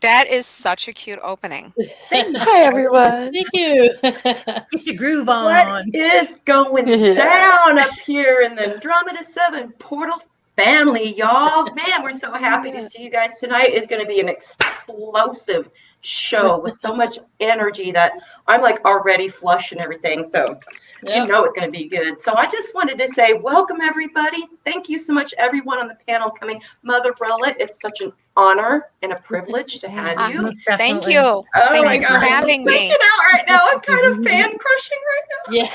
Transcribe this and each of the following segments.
That is such a cute opening. Hi, everyone. Thank you. Get your groove on. What is going down up here in the Andromeda 7 portal family, y'all? Man, we're so happy to see you guys tonight. It's going to be an explosive show with so much energy that I'm like already flush and everything. So you know it's going to be good. So I just wanted to say welcome, everybody. Thank you so much, everyone on the panel coming. Motherella, it's such an honor and a privilege to have you. Thank you. Oh Thank my you God, for having me. out right now. I'm kind of fan crushing right now. Yeah.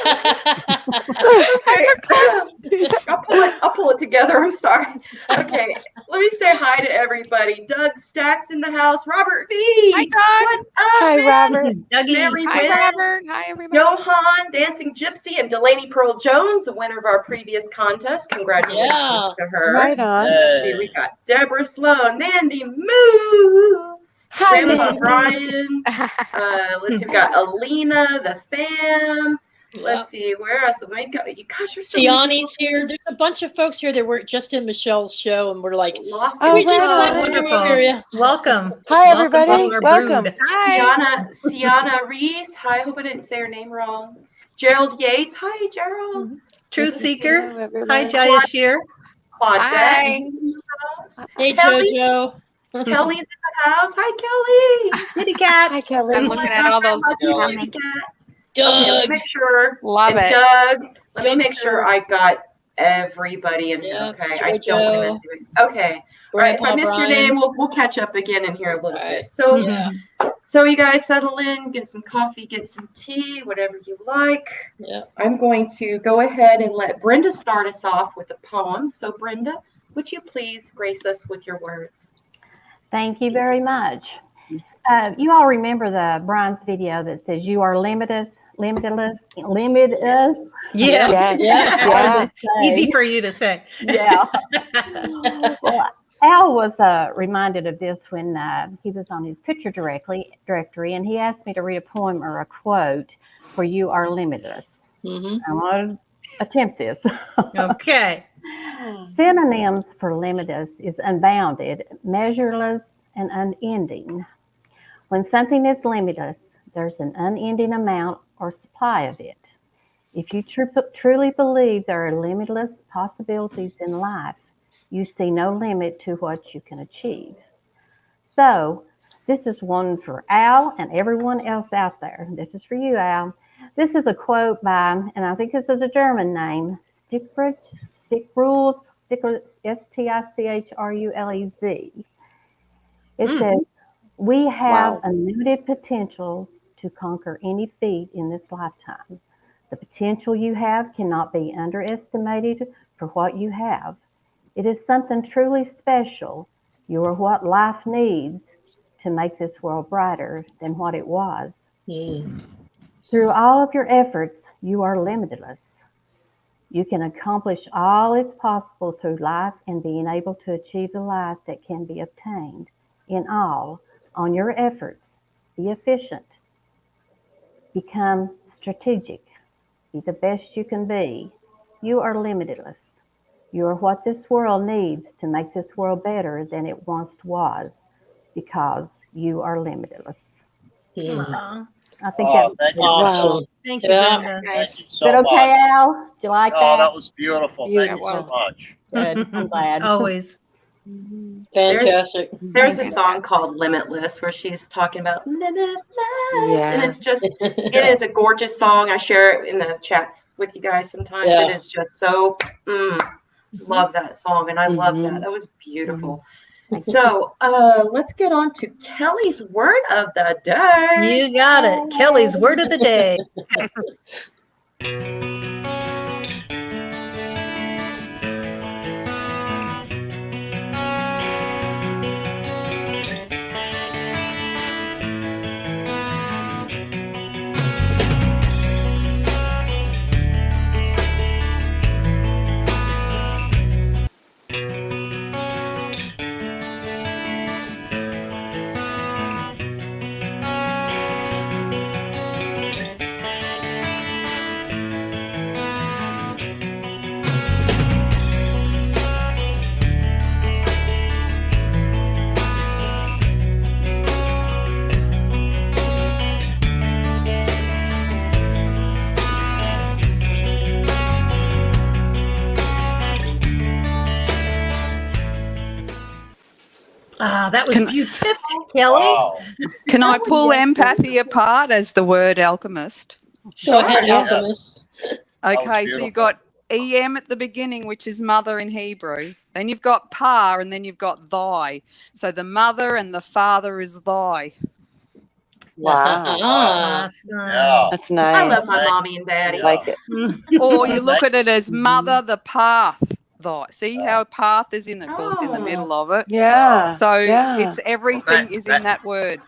Okay. I'll pull it together. I'm sorry. Okay. Let me say hi to everybody. Doug Stacks in the house. Robert V. Hi, Doug. What's up, Hi, man? Robert. Mary Hi, Wynn. Robert. Hi, everybody. Johan, Dancing Gypsy, and Delaney Pearl Jones, the winner of our previous contest. Congratulations to her. Right on. Let's see, we got Deborah Sloan, Mandy Moo, Hi, Grandpa Mandy. Brian. Let's see, we got Alina, the fam. Let's see, where else? Oh my God, you guys are so Siani's here. There's a bunch of folks here that were just in Michelle's show, and we're like, lost. Oh, we just right left on. the room area. Welcome. Hi, Welcome everybody. to our Welcome. brood. Hi. Sienna Reese. Hi, I hope I didn't say her name wrong. Gerald Yates. Hi, Gerald. Truth Hello, Seeker. everyone. Hi, Jayashir. Claudette. Hi. Hey, Kelly. JoJo. Kelly's in the house. Hi, Kelly. Kitty cat. Hi, Kelly. I'm looking at all those. Okay, Doug. let me make sure. Love and it. Doug, let me Doug's make sure here. I got everybody in here. Yeah, Okay, I don't want to miss you. Okay. All right, if I Grandpa miss your Brian. name, we'll catch up again in here a little All right. bit. So, Yeah. so you guys settle in, get some coffee, get some tea, whatever you like. Yeah. I'm going to go ahead and let Brenda start us off with a poem. So, Brenda, would you please grace us with your words? Thank you very much. You all remember the Brian's video that says you are limitless. Yes. Yes. Yeah. Easy for you to say. Yeah. Well, Al was reminded of this when he was on his picture directory, and he asked me to read a poem or a quote for "You Are Limitless." Mm-hmm. I want to attempt this. Okay. Synonyms for limitless is unbounded, measureless, and unending. When something is limitless, there's an unending amount or supply of it. If you truly believe there are limitless possibilities in life, you see no limit to what you can achieve. So, this is one for Al and everyone else out there. This is for you, Al. This is a quote by, and I think this is a German name, Stichrules, Stichrules. It says, we have unlimited potential to conquer any feat in this lifetime. The potential you have cannot be underestimated for what you have. It is something truly special. You are what life needs to make this world brighter than what it was. Through all of your efforts, you are limitless. You can accomplish all is possible through life and being able to achieve the life that can be obtained. In all, on your efforts, be efficient, become strategic, be the best you can be. You are limitless. You are what this world needs to make this world better than it once was, because you are limitless. Aw. I think thank you. Awesome. Thank you, Yeah. Brenda. Thank you Is so that okay, much. Al? Do you like Oh, that? that was beautiful. Thank you so Beautiful. much. Good. I'm glad. Always. Fantastic. There's a song called Limitless where she's talking about limitless. Yeah. And it's just, it is a gorgeous song. I share it in the chats with you guys sometimes. Yeah. It is just so, love that song. And I love that. Mhm. That was beautiful. So let's get on to Kelly's word of the day. You got it. Kelly's word of the day. That was beautiful, Kelly. Wow. Can I pull empathy apart as the word alchemist? Go ahead, Yeah. alchemist. Okay, so beautiful. you've got EM at the beginning, which is mother in Hebrew. Then you've got pa, and then you've got thy. So the mother and the father is thy. Wow. Awesome. Yeah. That's I nice. love my mommy and daddy. Yeah. Like it. Or you look at it as mother, the path, thy. See how path is in, of course, in the Oh. middle of it. Yeah. So yeah. it's everything is in that word.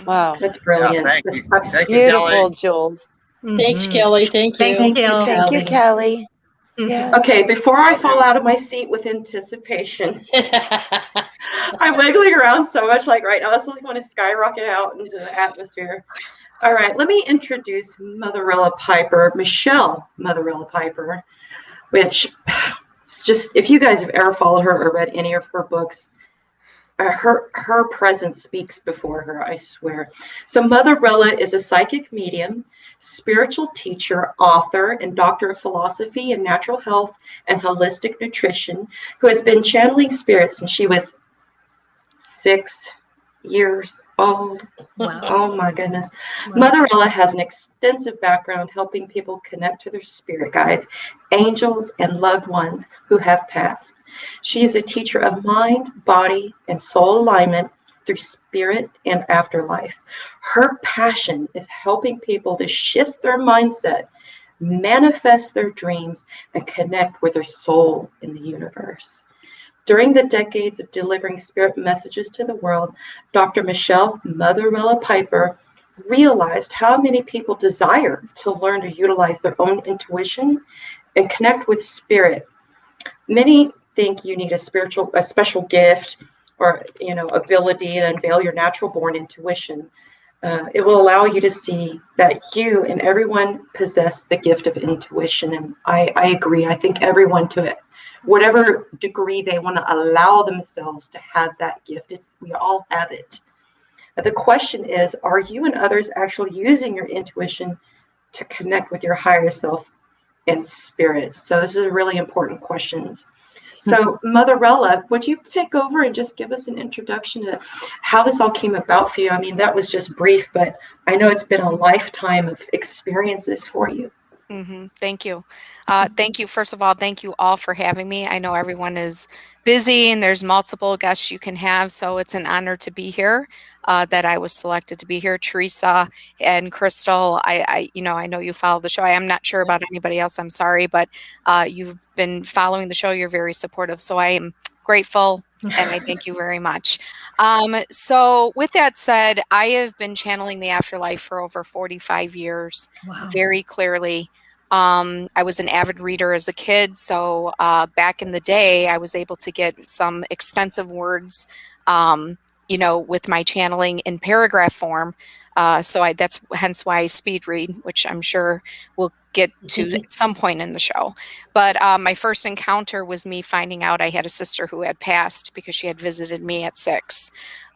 Wow. That's brilliant. thank That's you. absolutely Thank you, Beautiful, Kelly. Jules. Thanks, Mhm. Kelly. Thank you. Thanks, Thank you, Kelly. Thank you, Kelly. Yeah. Okay, before I Love fall you. out of my seat with anticipation, I'm wiggling around so much like right now. I just want to skyrocket out into the atmosphere. All right, let me introduce Motherella Piper, Michelle Motherella Piper, which is just, if you guys have ever followed her or read any of her books, her presence speaks before her, I swear. So Motherella is a psychic medium, spiritual teacher, author, and doctor of philosophy and natural health and holistic nutrition, who has been channeling spirits since she was 6 years old. Wow. Oh my goodness. Wow. Motherella has an extensive background helping people connect to their spirit guides, angels, and loved ones who have passed. She is a teacher of mind, body, and soul alignment through spirit and afterlife. Her passion is helping people to shift their mindset, manifest their dreams, and connect with their soul in the universe. During the decades of delivering spirit messages to the world, Dr. Michelle Motherella Piper realized how many people desire to learn to utilize their own intuition and connect with spirit. Many think you need a special gift or ability to unveil your natural born intuition. It will allow you to see that you and everyone possess the gift of intuition, and I agree. I think everyone, to it, whatever degree they want to allow themselves to have that gift, we all have it. The question is, are you and others actually using your intuition to connect with your higher self and spirit? So this is a really important question. So Motherella, would you take over and just give us an introduction to how this all came about for you? I mean, that was just brief, but I know it's been a lifetime of experiences for you. Thank you. Thank you. First of all, thank you all for having me. I know everyone is busy and there's multiple guests you can have, so it's an honor to be here, that I was selected to be here. Teresa and Crystal, I know you follow the show. I am not sure about anybody else. I'm sorry, but you've been following the show. You're very supportive, so I am grateful and I thank you very much. So with that said, I have been channeling the afterlife for over 45 years, Wow. very clearly. I was an avid reader as a kid, so back in the day, I was able to get some extensive words, with my channeling in paragraph form. So that's hence why I speed read, which I'm sure we'll get to at some point in the show. But my first encounter was me finding out I had a sister who had passed because she had visited me at 6.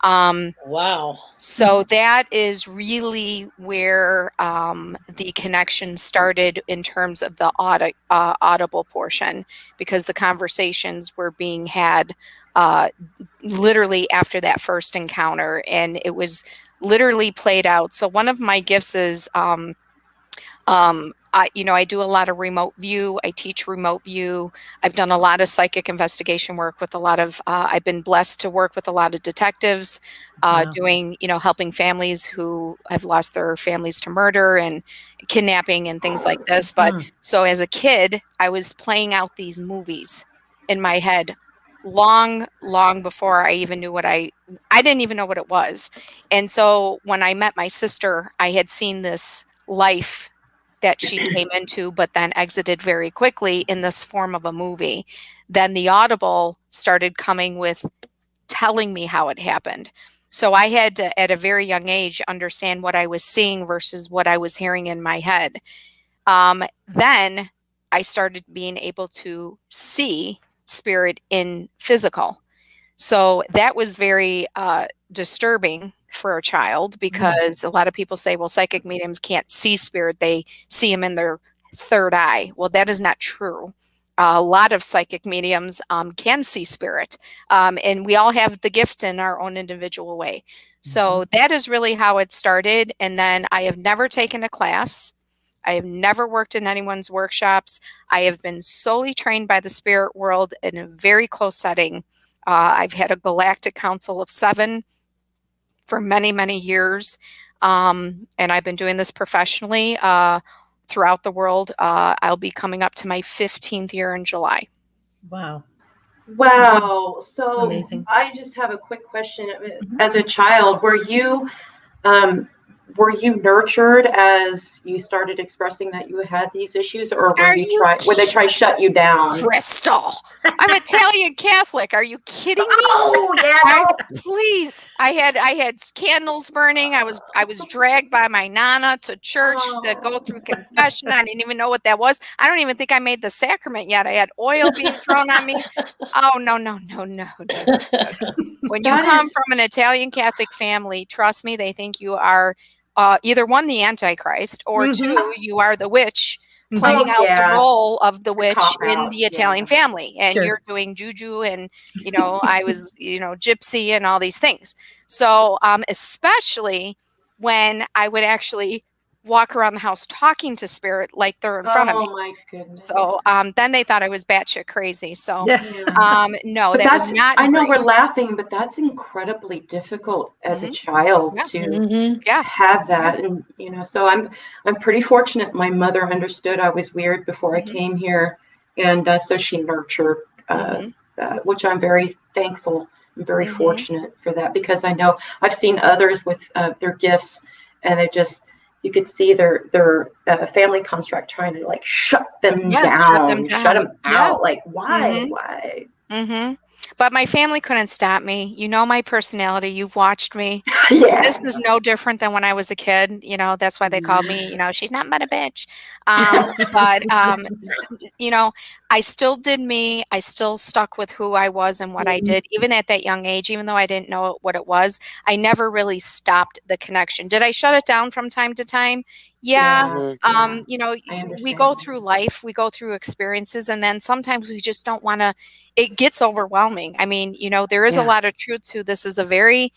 Wow. So that is really where the connection started in terms of the audible portion, because the conversations were being had literally after that first encounter, and it was literally played out. So one of my gifts is I do a lot of remote view. I teach remote view. I've done a lot of psychic investigation work with a lot of, I've been blessed to work with a lot of detectives, Wow. doing, helping families who have lost their families to murder and kidnapping and things like this. But so as a kid, I was playing out these movies in my head long before I even knew I didn't even know what it was. And so when I met my sister, I had seen this life that she came into, but then exited very quickly in this form of a movie. Then the audible started coming with telling me how it happened. So I had to, at a very young age, understand what I was seeing versus what I was hearing in my head. Then I started being able to see spirit in physical. So that was very disturbing for a child, because a lot of people say, well, psychic mediums can't see spirit. They see them in their third eye. Well, that is not true. a lot of psychic mediums can see spirit. And we all have the gift in our own individual way. So that is really how it started. And then I have never taken a class. I have never worked in anyone's workshops. I have been solely trained by the spirit world in a very close setting. I've had a galactic council of 7 for many, many years. And I've been doing this professionally throughout the world. I'll be coming up to my 15th year in July. Wow. Wow. So Amazing. I just have a quick question. As a child, were you nurtured as you started expressing that you had these issues, or were they try to shut you down? Crystal, I'm Italian Catholic. Are you kidding me? Oh yeah. Please. I had candles burning. I was dragged by my nana to church to go through confession. I didn't even know what that was. I don't even think I made the sacrament yet. I had oil being thrown on me. Oh no. When you come from an Italian Catholic family, trust me, they think you are either one, the Antichrist, or 2, you are the witch playing out the role of the witch in the Italian family. And you're doing juju and, I was, gypsy and all these things. So especially when I would actually walk around the house talking to spirit like they're in front of me. Oh my goodness. So then they thought I was batshit crazy. So no, but that was not. I know great. we're laughing, but that's incredibly difficult as a child to have that. And so I'm pretty fortunate. My mother understood I was weird before I came here, and so she nurtured that, which I'm very thankful. I'm very fortunate for that, because I know I've seen others with their gifts, and they just. You could see their family construct trying to like shut them down, shut them out. Like, why? Why? But my family couldn't stop me. You know my personality. You've watched me. This is no different than when I was a kid. That's why they called me, she's not but a bitch. But, I still did me. I still stuck with who I was and what I did, even at that young age, even though I didn't know what it was. I never really stopped the connection. Did I shut it down from time to time? Yeah. We go through life, we go through experiences, and then sometimes we just don't want to, it gets overwhelming. I mean, there is a lot of truth to this. Is a very,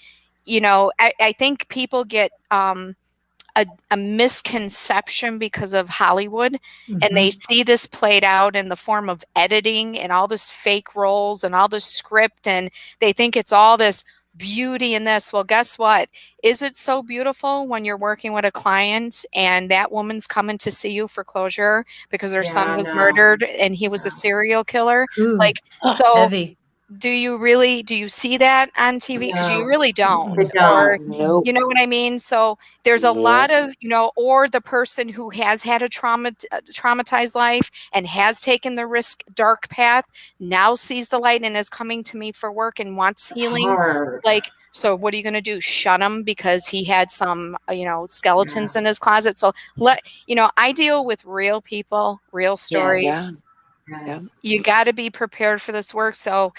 I think people get a misconception because of Hollywood, and they see this played out in the form of editing and all this fake roles and all this script, and they think it's all this beauty in this. Well, guess what? Is it so beautiful when you're working with a client and that woman's coming to see you for closure because her son was murdered and he was a serial killer? Heavy. Do you see that on TV? Because you really don't. Or, you know what I mean? So there's a lot of, or the person who has had a traumatized life and has taken the risk dark path now sees the light and is coming to me for work and wants healing. Like, so what are you going to do? Shun him because he had some, skeletons in his closet? So I deal with real people, real stories. You got to be prepared for this work. So,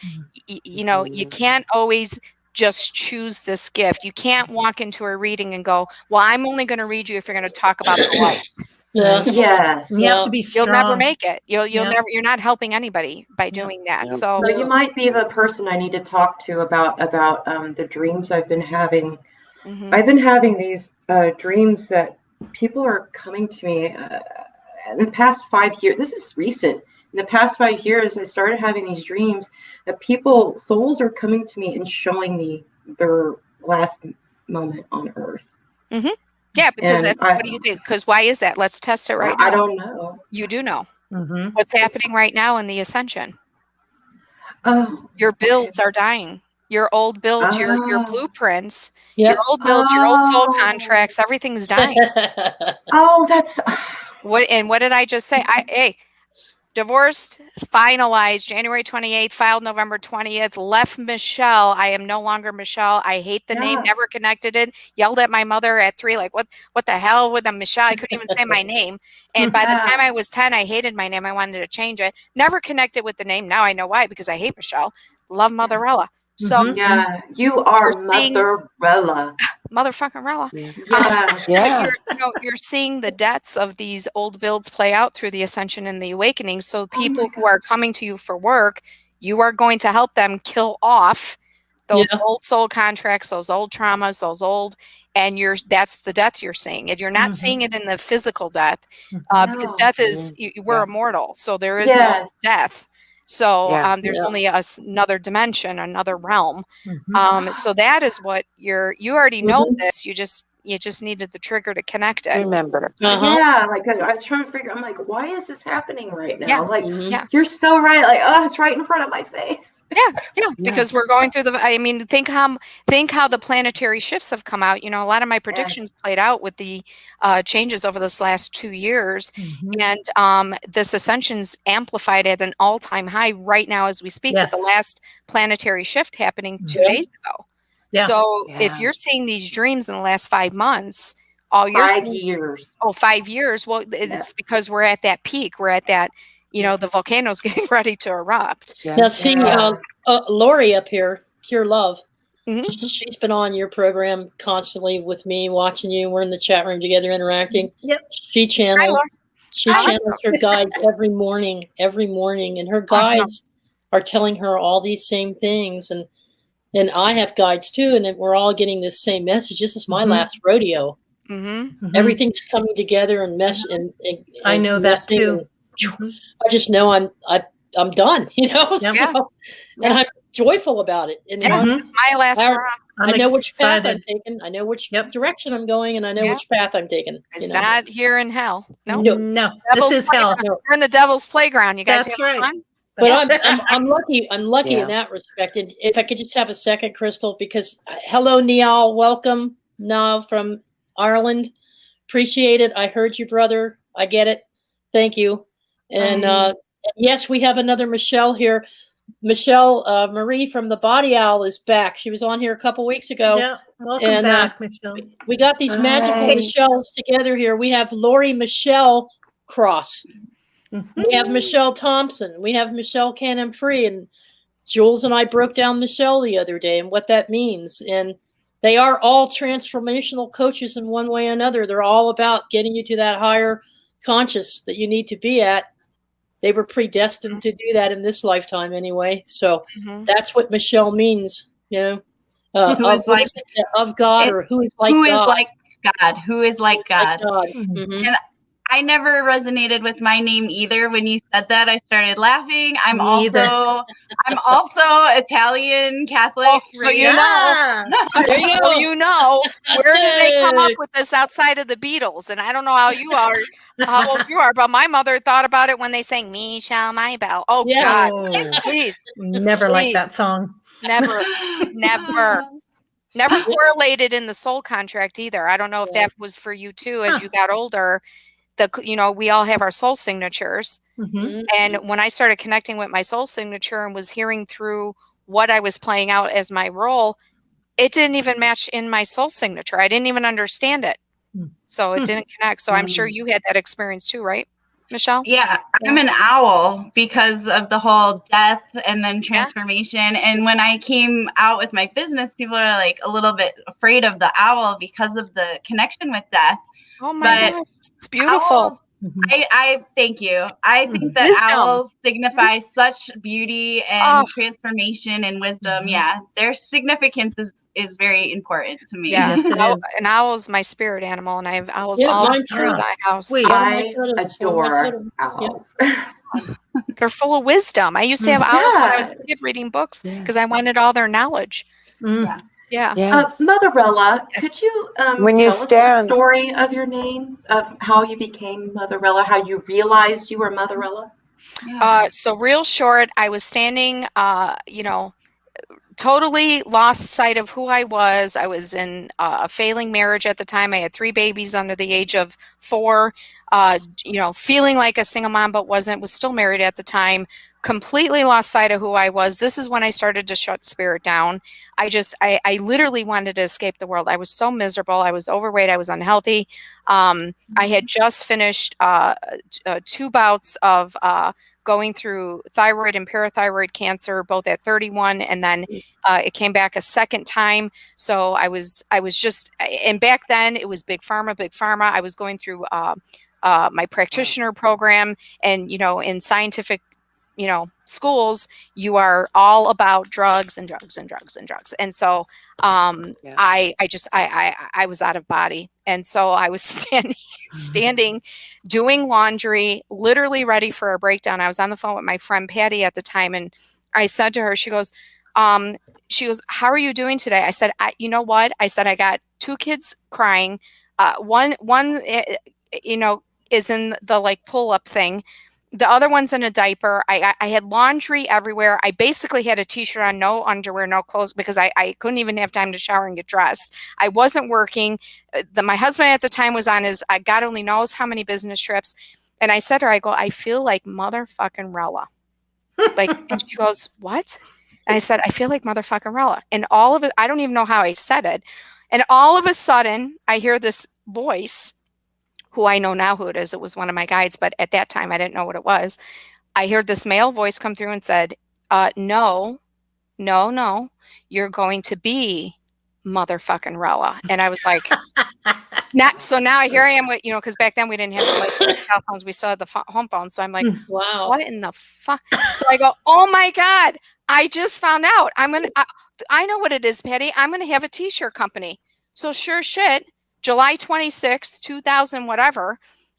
you can't always just choose this gift. You can't walk into a reading and go, well, I'm only going to read you if you're going to talk about the light. Yes. You have to be strong. You'll never make it. You're not helping anybody by doing that. So you might be the person I need to talk to about the dreams I've been having. I've been having these dreams that people are coming to me in the past 5 years. This is recent. In the past 5 years, I started having these dreams that souls are coming to me and showing me their last moment on Earth. Yeah, because what do you think? Because why is that? Let's test it right now. I don't know. You do know. What's happening right now in the Ascension? Your builds are dying. Your old builds, your blueprints, your old builds, your old soul contracts, everything's dying. That's what. And what did I just say? Divorced, finalized January 28th, filed November 20th, left Michelle. I am no longer Michelle. I hate the name, never connected it. Yelled at my mother at 3, like, what the hell with a Michelle? I couldn't even say my name. And by the time I was 10, I hated my name. I wanted to change it. Never connected with the name. Now I know why, because I hate Michelle. Love Motherella. So you are Motherella. motherfucking Rella. Yeah. You're seeing the deaths of these old builds play out through the Ascension and the Awakening. So people who are coming to you for work, you are going to help them kill off those old soul contracts, those old traumas, those old, and that's the death you're seeing. And you're not seeing it in the physical death, because death is, we're immortal. So there is no death. So there's only another dimension, another realm. So that is what you already know this. You just needed the trigger to connect it. Remember. Yeah, like I was trying to figure. I'm like, why is this happening right now? Yeah. Like, you're so right. Like, oh, it's right in front of my face. Yeah, because we're going through I mean, think how the planetary shifts have come out. You know, a lot of my predictions played out with the changes over this last 2 years, and this Ascension's amplified at an all-time high right now as we speak, with the last planetary shift happening 2 days ago. So if you're seeing these dreams in the last 5 months, all you're 5 years. Oh, 5 years. Well, it's because we're at that peak. We're at that, the volcano's getting ready to erupt. Now, see, Lori up here, Pure Love, she's been on your program constantly with me, watching you. We're in the chat room together interacting. She channels her guides every morning, and her guides are telling her all these same things. And I have guides too, and we're all getting this same message. This is my last rodeo. Everything's coming together and and I know that too. I just know I'm done, So, and I'm joyful about it. And my last I know which path I'm taking. I know which direction I'm going, and I know which path I'm taking. It's not here in hell. No, this is hell. We're in the devil's playground. You guys, that's right. Fun? But I'm lucky. I'm lucky in that respect. And if I could just have a second, Crystal, because hello, Niall, welcome, Niall from Ireland. Appreciate it. I heard you, brother. I get it. Thank you. And yes, we have another Michelle here. Michelle Marie from the Body Owl is back. She was on here a couple weeks ago. Yeah, welcome back, Michelle. We got these magical Michelles together here. We have Lori Michelle Cross. We have Michelle Thompson. We have Michelle Cannon Free. And Jules and I broke down Michelle the other day and what that means. And they are all transformational coaches in one way or another. They're all about getting you to that higher conscious that you need to be at. They were predestined to do that in this lifetime anyway. So that's what Michelle means, of God, or who is like God. Who is like God. Who is like God. And I never resonated with my name either. When you said that, I started laughing. I'm also Italian Catholic. Oh, so you know, there you go. Where do they come up with this outside of the Beatles? And I don't know how old you are, but my mother thought about it when they sang "Me Shall My Bell." Oh God, please, never liked that song. Never correlated in the soul contract either. I don't know if that was for you too as you got older. We all have our soul signatures. And when I started connecting with my soul signature and was hearing through what I was playing out as my role, it didn't even match in my soul signature. I didn't even understand it. So it didn't connect. So I'm sure you had that experience too, right, Michelle? Yeah, I'm an owl because of the whole death and then transformation. And when I came out with my business, people are like a little bit afraid of the owl because of the connection with death. Oh my God. It's beautiful. Owls, I thank you. I think that owls signify such beauty and transformation and wisdom. Yeah, their significance is very important to me. Yeah, yes, it is. An owl is my spirit animal, and I have owls all through my house. I adore owls. They're full of wisdom. I used to have owls when I was a kid reading books because I wanted all their knowledge. Yeah. Motherella, could you when you tell us the story of your name, of how you became Motherella, how you realized you were Motherella? So real short, I was standing, totally lost sight of who I was. I was in a failing marriage at the time. I had 3 babies under the age of 4, feeling like a single mom, but was still married at the time. Completely lost sight of who I was. This is when I started to shut spirit down. I literally wanted to escape the world. I was so miserable. I was overweight. I was unhealthy. I had just finished 2 bouts of going through thyroid and parathyroid cancer, both at 31, and then it came back a second time. So I was just, and back then it was big pharma. I was going through my practitioner program, and in scientific schools, you are all about drugs and drugs and drugs and drugs. And so I was out of body. And so I was standing, doing laundry, literally ready for a breakdown. I was on the phone with my friend Patty at the time, and I said to her, she goes, how are you doing today? I said, you know what? I said, I got 2 kids crying. One, is in the pull-up thing. The other one's in a diaper. I had laundry everywhere. I basically had a t-shirt on, no underwear, no clothes, because I couldn't even have time to shower and get dressed. I wasn't working. My husband at the time was on his, God only knows how many business trips. And I said to her, I go, I feel like motherfucking Rella. And she goes, what? And I said, I feel like motherfucking Rella. And all of it, I don't even know how I said it. And all of a sudden, I hear this voice, who I know now who it is. It was one of my guides, but at that time I didn't know what it was. I heard this male voice come through and said, no, you're going to be motherfucking Rella. And I was like, so now here I am with, because back then we didn't have cell phones. We still had the home phones. So I'm like, wow, what in the fuck? So I go, oh my God, I just found out. I know what it is, Patty. I'm going to have a t-shirt company. So sure shit, July 26th, 2000, whatever,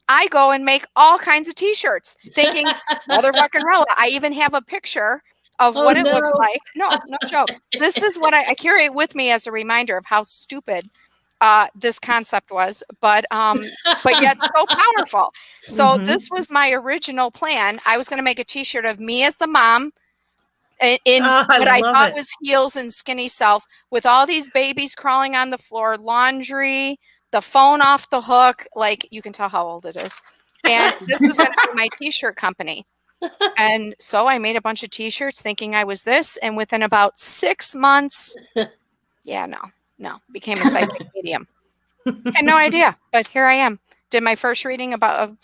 I go and make all kinds of t-shirts thinking motherfucking Rella. I even have a picture of what it looks like. No joke. This is what I carry it with me as a reminder of how stupid this concept was, but yet so powerful. So this was my original plan. I was going to make a t-shirt of me as the mom, in what I thought was heels and skinny self, with all these babies crawling on the floor, laundry, the phone off the hook. You can tell how old it is. And this was going to be my t-shirt company. And so I made a bunch of t-shirts thinking I was this. And within about 6 months, became a psychic medium. Had no idea, but here I am. Did my first reading about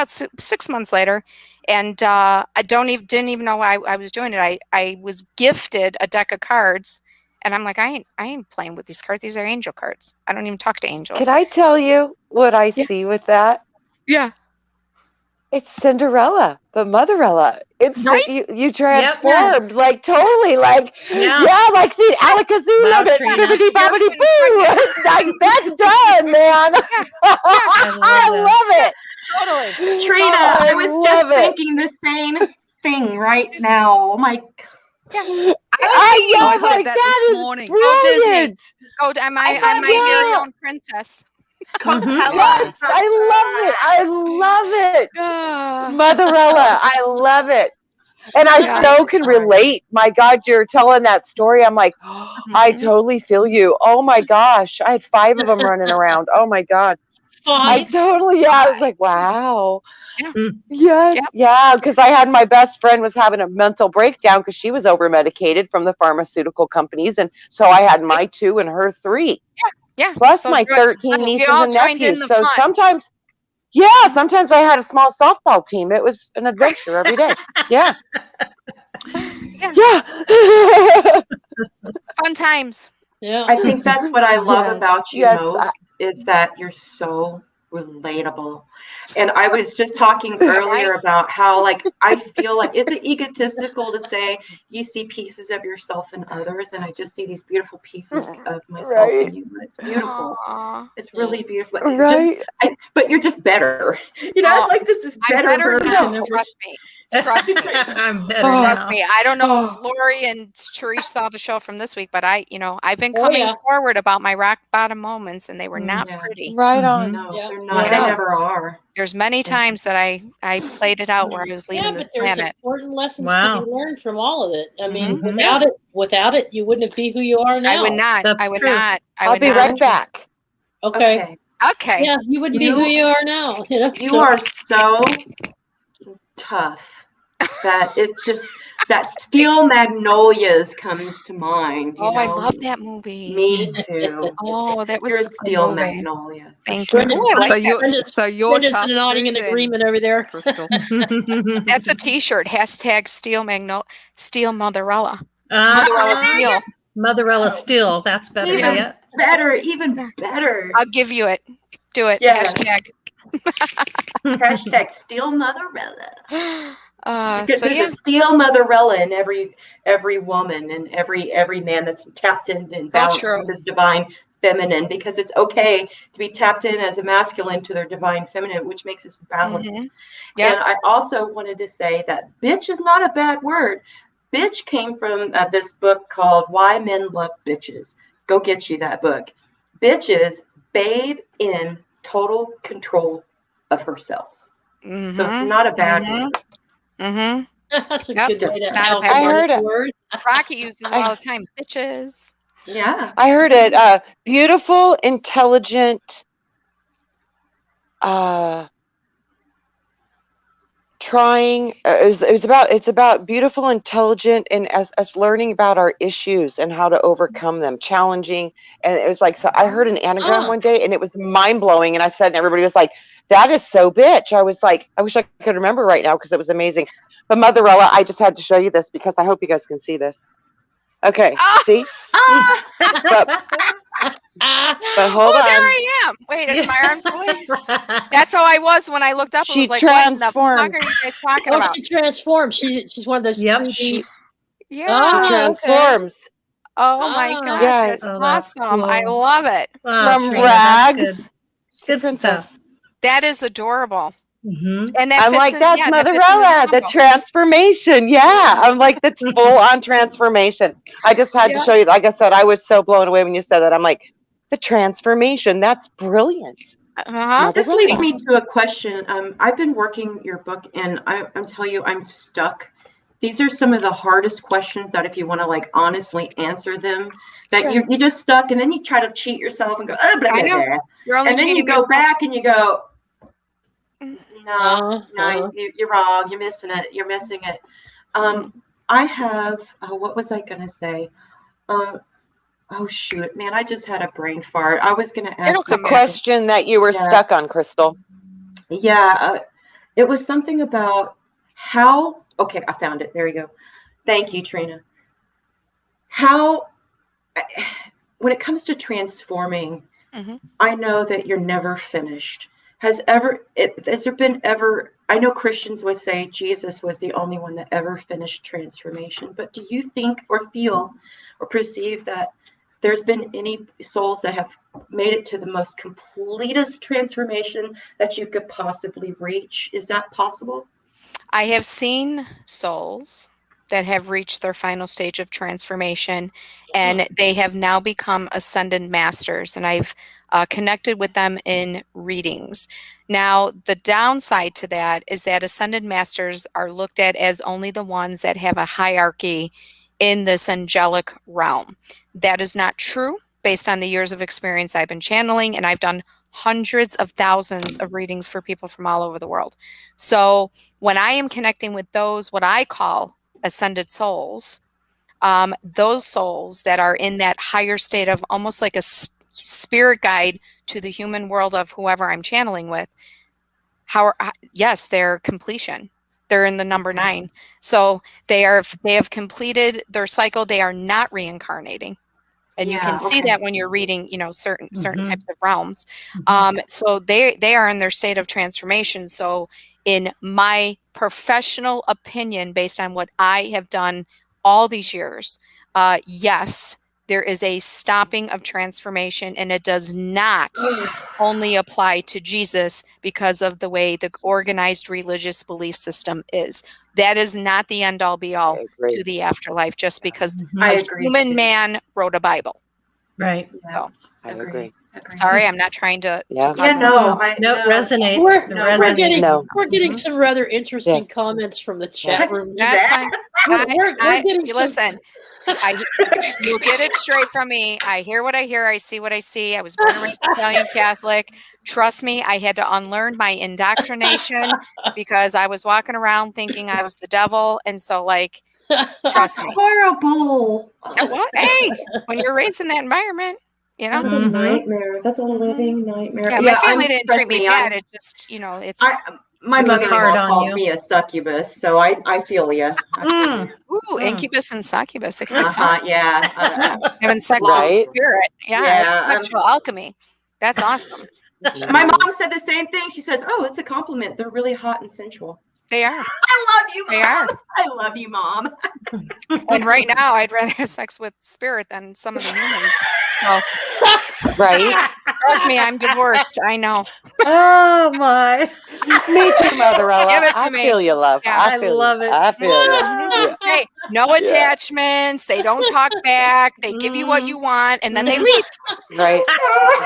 6 months later, and I didn't even know why I was doing it. I was gifted a deck of cards, and I'm like, I ain't playing with these cards. These are angel cards. I don't even talk to angels. Can I tell you what I see with that? Yeah. It's Cinderella, but Motherella. It's right? you transformed, totally, see Alakazam, bibbidi bobbidi boo. It's like, that's done, man. I love it. Totally. Trina, I was just thinking the same thing right now. Oh my God. I said that this morning. Brilliant. Am I your own princess? Yes, I love it. Motherella, I love it. And I so can relate. My God, you're telling that story. I'm like, I totally feel you. Oh my gosh. I had 5 of them running around. Oh my God. 5? I was like, wow. Yes. Yeah. Because I had my best friend was having a mental breakdown because she was over medicated from the pharmaceutical companies. And so I had my 2 and her 3. Yeah. Plus my 13 nieces and nephews. So sometimes I had a small softball team. It was an adventure every day. Yeah. Fun times. Yeah. I think that's what I love about you most is that you're so relatable. And I was just talking earlier about how, I feel like, is it egotistical to say you see pieces of yourself in others? And I just see these beautiful pieces of myself in you. It's beautiful. Aww. It's really beautiful. Right. But you're just better. It's like this is better. I'm better now. version of Trust me. I'm better Trust now. me. I don't know if Lori and Therese saw the show from this week, but I've been coming forward about my rock bottom moments, and they were not pretty. Right on. No, they're not. They never are. There's many times that I played it out where I was leaving this planet. There's important lessons to be learned from all of it. I mean, without it, you wouldn't be who you are now. I would not. That's true. I'll be right back. Okay. Yeah, you wouldn't be who you are now. You are so tough that it's just that Steel Magnolias comes to mind. You Oh, I know? love that movie. Me too. Oh, that was You're a a good Steel movie. Magnolia. for Thank sure. you. Oh, I like So that. you're Brenda's tough nodding too, in then, agreement over there. Crystal. That's a T-shirt. Hashtag Steel Motherella. Uh, Motherella Steel. Motherella Steel. That's better. Even Yeah. better, even better. I'll give you it. Do it. Yeah. Hashtag. Hashtag Steel Motherella. Because So there's yeah, a Steel Motherella in every woman and every man that's tapped in and balanced true. with this divine feminine, because it's okay to be tapped in as a masculine to their divine feminine, which makes us balanced. Mhm. Yep. And I also wanted to say that bitch is not a bad word. Bitch came from this book called Why Men Love Bitches. Go get you that book. Bitch is babe in total control of herself. So it's not a bad word. Mm-hmm. That's a Yep. good way to Not a bad I heard alchemize it. word. Rocky uses it all the time. Bitches. Yeah. I heard it. Beautiful, intelligent, trying. It's about beautiful, intelligent, and us learning about our issues and how to overcome them, challenging. And it was like, so I heard an anagram one day, and it was mind blowing. And I said, and everybody was like, "That is so bitch." I was like, I wish I could remember right now because it was amazing. But Motherella, I just had to show you this because I hope you guys can see this. Okay, see? But hold on. There I am. Wait, is my arms away? That's how I was when I looked up. She I was like, what in the fuck transformed. are you guys talking Oh, about? she transforms. She's one of those Yep. 3D. Yeah. She transforms. Oh my gosh, Yeah. that's Oh, that's awesome. I cool. love it. Wow, From Trina, that's rags good. to Good princess. stuff. That is adorable. Mm-hmm. And that I'm fits like, in, that's yeah, that fits in Motherella, the combo. transformation. Yeah. I'm like, the full on transformation. I just had to show you. Like I said, I was so blown away when you said that. I'm like, the transformation. That's brilliant. Uh-huh. This leads me to a question. I've been working your book, and I'm telling you, I'm stuck. These are some of the hardest questions that if you want to like honestly answer them, that you just stuck, and then you try to cheat yourself and go, oh, blah, blah, blah. You're only And then you cheating go yourself. back and you go, Uh-huh. no, you're wrong. You're missing it. You're missing it. I have, what was I going to say? Oh, shoot, man, I just had a brain fart. I was going to ask the question that you were stuck on, Crystal. Yeah, it was something about how, okay, I found it. There you go. Thank you, Trina. How, when it comes to transforming, I know that you're never finished. Has there been ever, I know Christians would say Jesus was the only one that ever finished transformation, but do you think or feel or perceive that there's been any souls that have made it to the most completest transformation that you could possibly reach? Is that possible? I have seen souls that have reached their final stage of transformation, and they have now become ascended masters, and I've connected with them in readings. Now, the downside to that is that ascended masters are looked at as only the ones that have a hierarchy in this angelic realm. That is not true based on the years of experience I've been channeling, and I've done hundreds of thousands of readings for people from all over the world. So when I am connecting with those, what I call ascended souls, those souls that are in that higher state of almost like a spirit guide to the human world of whoever I'm channeling with, yes, they're completion. They're in the number 9. So they have completed their cycle. They are not reincarnating. And you can see that when you're reading, certain types of realms. So they are in their state of transformation. So in my professional opinion, based on what I have done all these years, yes, there is a stopping of transformation, and it does not only apply to Jesus because of the way the organized religious belief system is. That is not the end all be all to the afterlife, just because a human man wrote a Bible. Right. So I agree. Sorry, I'm not trying to No, resonates. We're getting some rather interesting comments from the chat room. That's fine. We're getting listen. You'll get it straight from me. I hear what I hear. I see what I see. I was born and raised Italian Catholic. Trust me, I had to unlearn my indoctrination because I was walking around thinking I was the devil. And so, Trust me. Horrible. Well, hey, when you're raised in that environment, you know. That's a nightmare. That's a living nightmare. Yeah, my family didn't treat me bad. It just, it's. My mother-in-law called me a succubus, so I feel you. Ooh, incubus and succubus. They can be fun. Yeah. Having sex with spirit. Yeah. Sexual alchemy. That's awesome. My mom said the same thing. She says, "Oh, it's a compliment. They're really hot and sensual." They are. I love you, Mom. They are. I love you, Mom. And right now, I'd rather have sex with spirit than some of the humans. So, right? Trust me, I'm divorced. I know. Oh my! Me too, Motherella. Give it to I me. feel you, love. Yeah. I love it. I feel you. Yeah. Hey, no attachments. They don't talk back. They give you what you want, and then they leave. Right.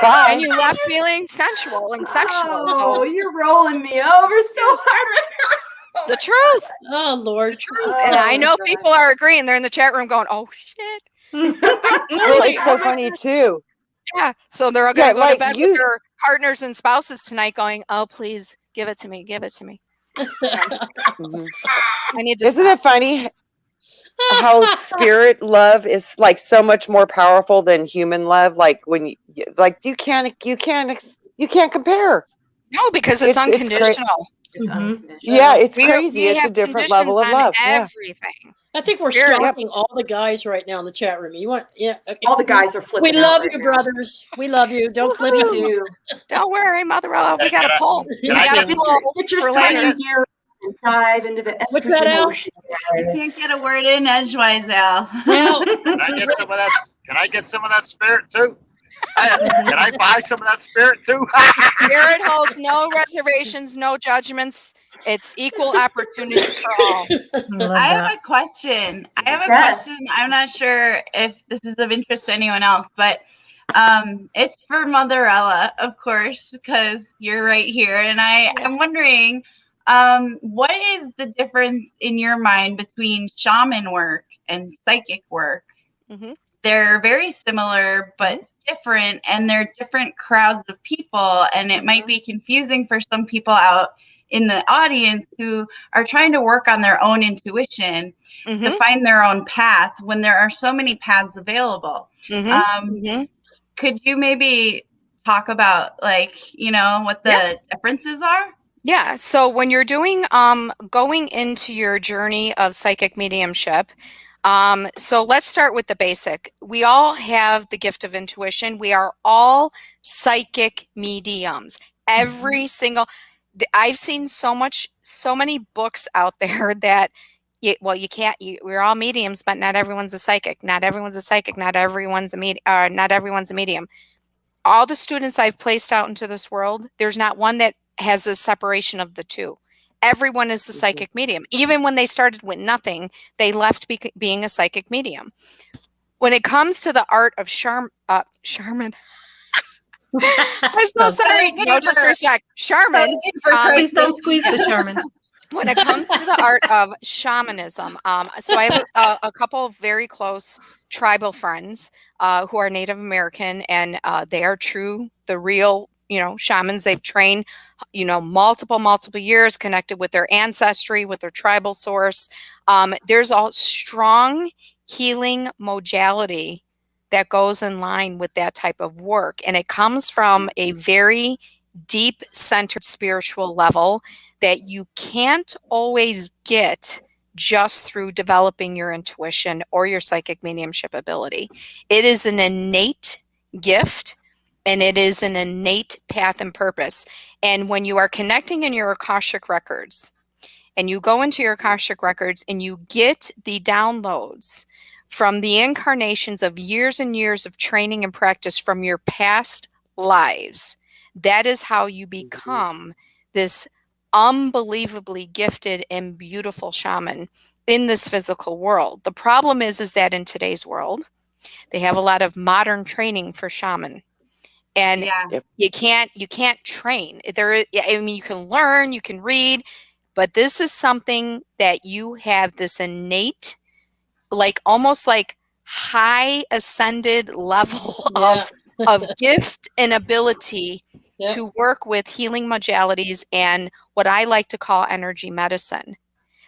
Bye. And you left feeling sensual and sexual. Oh, you're rolling me over so hard right now. The truth. Oh, Lord. The truth. And I know people are agreeing. They're in the chat room going, "Oh, shit." Well, it's so funny, too. Yeah. So they're all going to go to bed with their partners and spouses tonight going, "Oh, please give it to me. Give it to me." I need to Isn't it funny how spirit love is like so much more powerful than human love? Like when you can't compare. No, because it's unconditional. Yeah, it's crazy. It's a different level of love. Everything. I think we're shocking all the guys right now in the chat room. You want, okay. All the guys are flipping. We love you, brothers. We love you. Don't flip We out. do. Don't worry, Motherella. We got a poll. Get your time here and dive into the estrogen ocean. I can't get a word in edgewise, Al. Can I get some of that? Can I get some of that spirit too? Can I buy some of that spirit too? Spirit holds no reservations, no judgments. It's equal opportunity for all. I have a question. I'm not sure if this is of interest to anyone else, but it's for Motherella, of course, because you're right here. And I'm wondering, what is the difference in your mind between shaman work and psychic work? Mm-hmm. They're very similar, but different, and they're different crowds of people. And it might be confusing for some people out in the audience who are trying to work on their own intuition to find their own path when there are so many paths available. Could you maybe talk about what the differences are? Yeah. So when you're doing going into your journey of psychic mediumship, so let's start with the basic. We all have the gift of intuition. We are all psychic mediums. Every single. I've seen so many books out there that, we're all mediums, but not everyone's a psychic. Not everyone's a psychic. Not everyone's a medium. All the students I've placed out into this world, there's not one that has a separation of the two. Everyone is a psychic medium. Even when they started with nothing, they left being a psychic medium. When it comes to the art of Charmin, I'm so sorry. No disrespect. Charmin. Please don't squeeze the Charmin. When it comes to the art of shamanism, so I have a couple of very close tribal friends who are Native American, and they are the real, shamans. They've trained, multiple years, connected with their ancestry, with their tribal source. There's a strong healing modality that goes in line with that type of work. And it comes from a very deep centered spiritual level that you can't always get just through developing your intuition or your psychic mediumship ability. It is an innate gift, and it is an innate path and purpose. And when you are connecting in your Akashic records, and you go into your Akashic records and you get the downloads from the incarnations of years and years of training and practice from your past lives, that is how you become this unbelievably gifted and beautiful shaman in this physical world. The problem is that in today's world, they have a lot of modern training for shaman. And you can't train. You can learn, you can read, but this is something that you have this innate, almost like high ascended level of gift and ability to work with healing modalities and what I like to call energy medicine.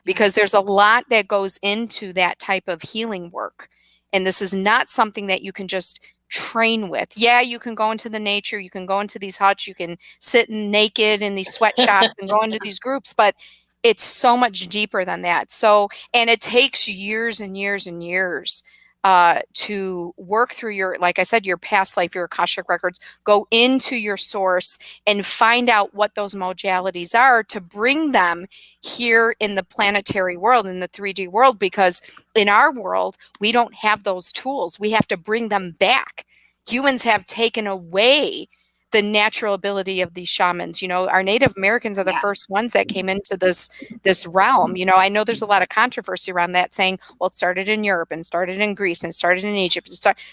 because there's a lot that goes into that type of healing work. And this is not something that you can just train with. Yeah, you can go into the nature, you can go into these huts, you can sit naked in these sweatshops and go into these groups, but it's so much deeper than that. So, and it takes years and years and years to work through your, like I said, your past life, your Akashic records, go into your source and find out what those modalities are to bring them here in the planetary world, in the 3D world, because in our world, we don't have those tools. We have to bring them back. Humans have taken away the natural ability of these shamans. You know, our Native Americans are the first ones that came into this realm. You know, I know there's a lot of controversy around that, saying, well, it started in Europe and started in Greece and started in Egypt.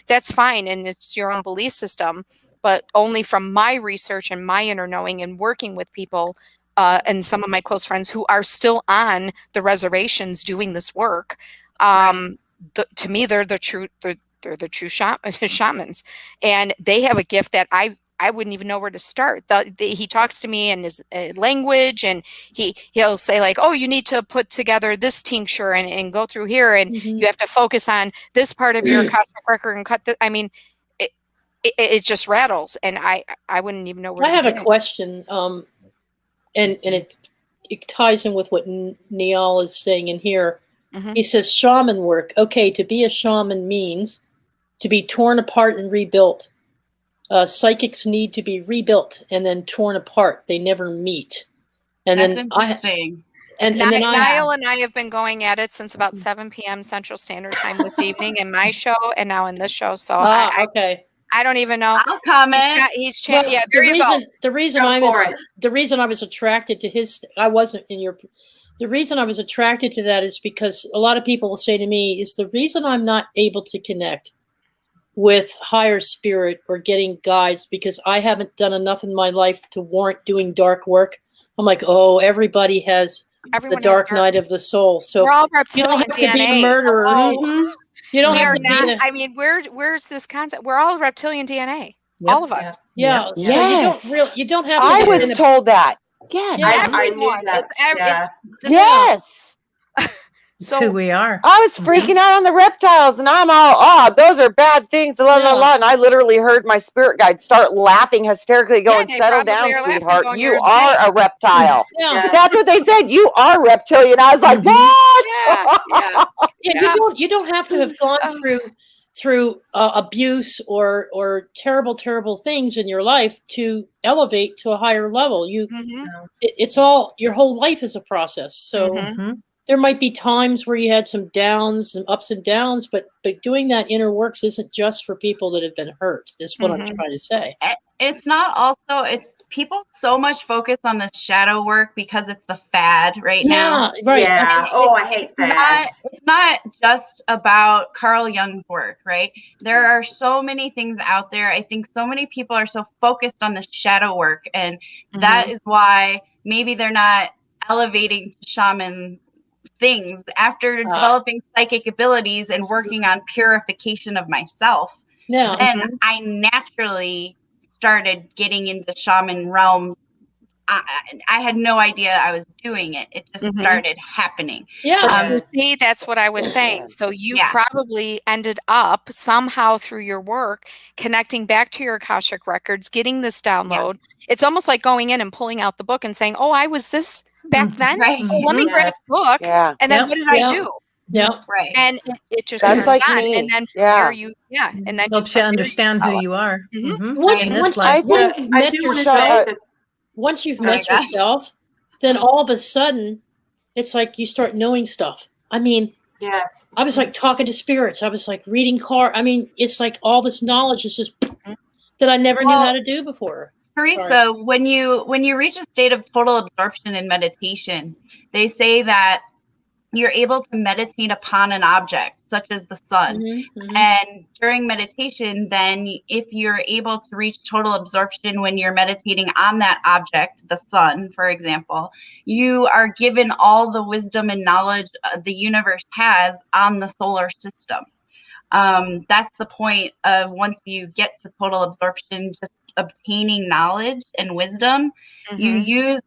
That's fine, and it's your own belief system, but only from my research and my inner knowing and working with people and some of my close friends who are still on the reservations doing this work. To me, they're the true shamans, and they have a gift that I wouldn't even know where to start. He talks to me in his language, and he'll say like, oh, you need to put together this tincture and go through here, and you have to focus on this part of your Akashic record and cut the, I mean, it just rattles, and I wouldn't even know where to I have begin. a question, and it ties in with what Niall is saying in here. He says shaman work. Okay, to be a shaman means to be torn apart and rebuilt. Psychics need to be rebuilt and then torn apart. They never meet. And That's then interesting. Niall and I have been going at it since about 7 p.m. Central Standard Time this evening in my show, and now in this show. So I don't even know. I'll comment. Yeah, there you go. The reason I was attracted to his, the reason I was attracted to that is because a lot of people will say to me, is the reason I'm not able to connect with higher spirit or getting guides because I haven't done enough in my life to warrant doing dark work. I'm like, oh, everybody has the dark night of the soul. So we're all you don't have reptilian to be DNA. a murderer. You don't have to be. I mean, where's this concept? We're all reptilian DNA. All of us. Yeah. So you don't have to. I was told that. Yes. I knew that. Yes. It's who we are. I was freaking out on the reptiles, and I'm all, those are bad things, la la la. And I literally heard my spirit guide start laughing hysterically, going, settle down, sweetheart. You are a reptile. That's what they said. You are reptilian. I was like, what? You don't have to have gone through abuse or terrible things in your life to elevate to a higher level. It's all, your whole life is a process. So there might be times where you had some downs and ups and downs, but doing that inner works isn't just for people that have been hurt. That's what I'm trying to say. It's not also, it's people so much focus on the shadow work because it's the fad right now. Right. Yeah. I hate that. It's not just about Carl Jung's work, right? There are so many things out there. I think so many people are so focused on the shadow work, and that is why maybe they're not elevating to shaman things after developing psychic abilities and working on purification of myself. Then I naturally started getting into shaman realms. I had no idea I was doing it. It just started happening. See, that's what I was saying. So you probably ended up somehow through your work connecting back to your Akashic records, getting this download. It's almost like going in and pulling out the book and saying, oh, I was this back then. Oh, let me grab the book. And then what did I do? Right. And it just that's like on. me. And then from here and then helps you understand who you are. Once you've met yourself, then all of a sudden it's like you start knowing stuff. I mean, I was like talking to spirits. I was like reading I mean, it's like all this knowledge is just that I never knew how to do before. Teresa, when you reach a state of total absorption in meditation, they say that you're able to meditate upon an object such as the sun. And during meditation, then if you're able to reach total absorption when you're meditating on that object, the sun, for example, you are given all the wisdom and knowledge the universe has on the solar system. That's the point of once you get to total absorption, just obtaining knowledge and wisdom, you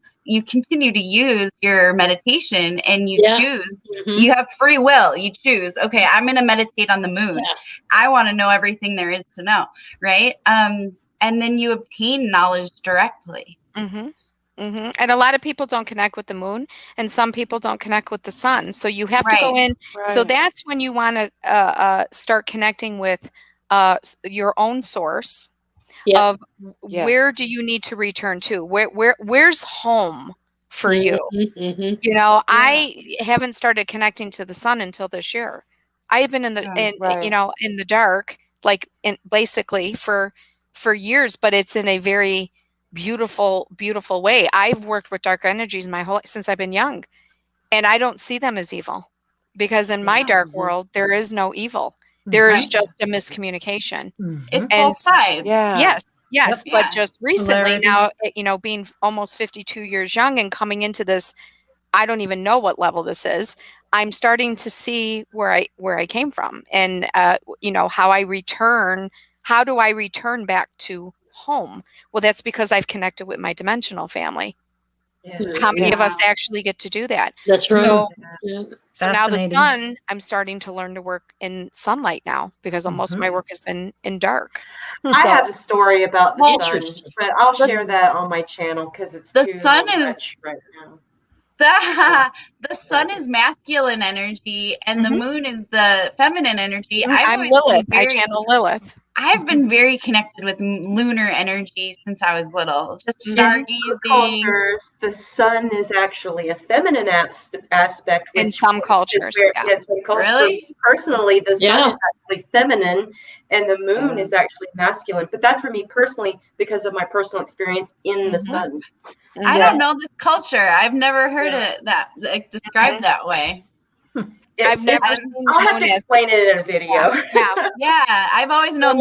continue to use your meditation, and you choose. You have free will. You choose, okay, I'm going to meditate on the moon. I want to know everything there is to know, right? And then you obtain knowledge directly. And a lot of people don't connect with the moon, and some people don't connect with the sun. So you have to go in. So that's when you want to start connecting with your own source of where do you need to return to? Where's home for you? You know, I haven't started connecting to the sun until this year. I've been in the you know, in the dark, like basically for years, but it's in a very beautiful way. I've worked with dark energies since I've been young, and I don't see them as evil, because in my dark world there is no evil. There is just a miscommunication. It's both sides. Yes, but just recently now, you know, being almost 52 years young and coming into this, I don't even know what level this is. I'm starting to see where I came from, and you know, how I return. How do I return back to home? Well, that's because I've connected with my dimensional family. How many of us actually get to do that? That's right. So now the sun, I'm starting to learn to work in sunlight now, because most of my work has been in dark. I have a story about the sun, but I'll share that on my channel because it's the too sun much right now. The sun is masculine energy, and the moon is the feminine energy. I'm Lilith. I channel Lilith. I've been very connected with lunar energy since I was little. Just stargazing. Cultures, the sun is actually a feminine aspect. In some cultures, really? Personally, the sun is actually feminine, and the moon is actually masculine. But that's for me personally, because of my personal experience in the sun. I don't know this culture. I've never heard it described that way. I've never seen I'll have to explain it in a video. Yeah. I've always known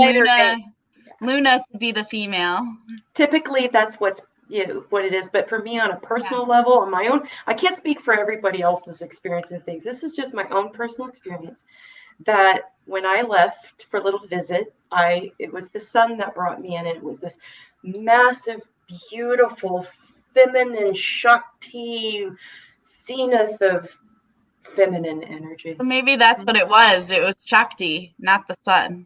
Luna to be the female. Typically, that's what it is. But for me, on a personal level, on my own, I can't speak for everybody else's experience and things. This is just my own personal experience. That when I left for a little visit, it was the sun that brought me in, and it was this massive, beautiful, feminine Shakti zenith of feminine energy. So maybe that's what it was. It was Shakti, not the sun.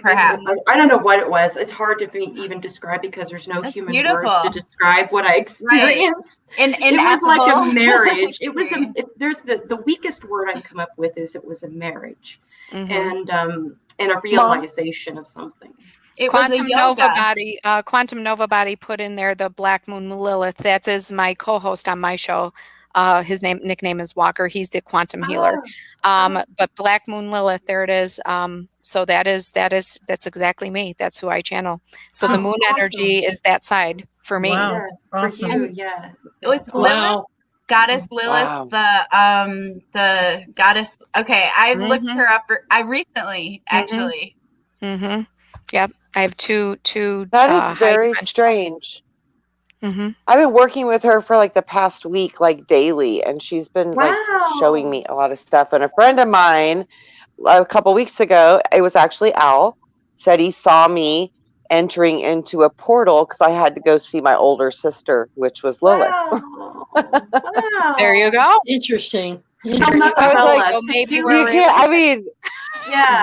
Perhaps. I don't know what it was. It's hard to even describe, because there's no human words to describe what I experienced. Right. It was like a marriage. It was there's the weakest word I can come up with is it was a marriage, and a realization of something. Quantum Nova Body put in there the Black Moon Lilith. That is my co-host on my show. His nickname is Walker. He's the quantum healer. But Black Moon Lilith, there it is. So that's exactly me. That's who I channel. So the moon energy is that side for me. Wow. Yeah, awesome. For you, It was Lilith, goddess Lilith, the goddess. Okay, I looked her up. I recently actually. Yep, I have two. That is very strange. I've been working with her for like the past week, like daily, and she's been like showing me a lot of stuff. And a friend of mine, a couple weeks ago, it was actually Al, said he saw me entering into a portal because I had to go see my older sister, which was Lilith. Wow. There you go. Interesting. I was like, so maybe you can't. I mean,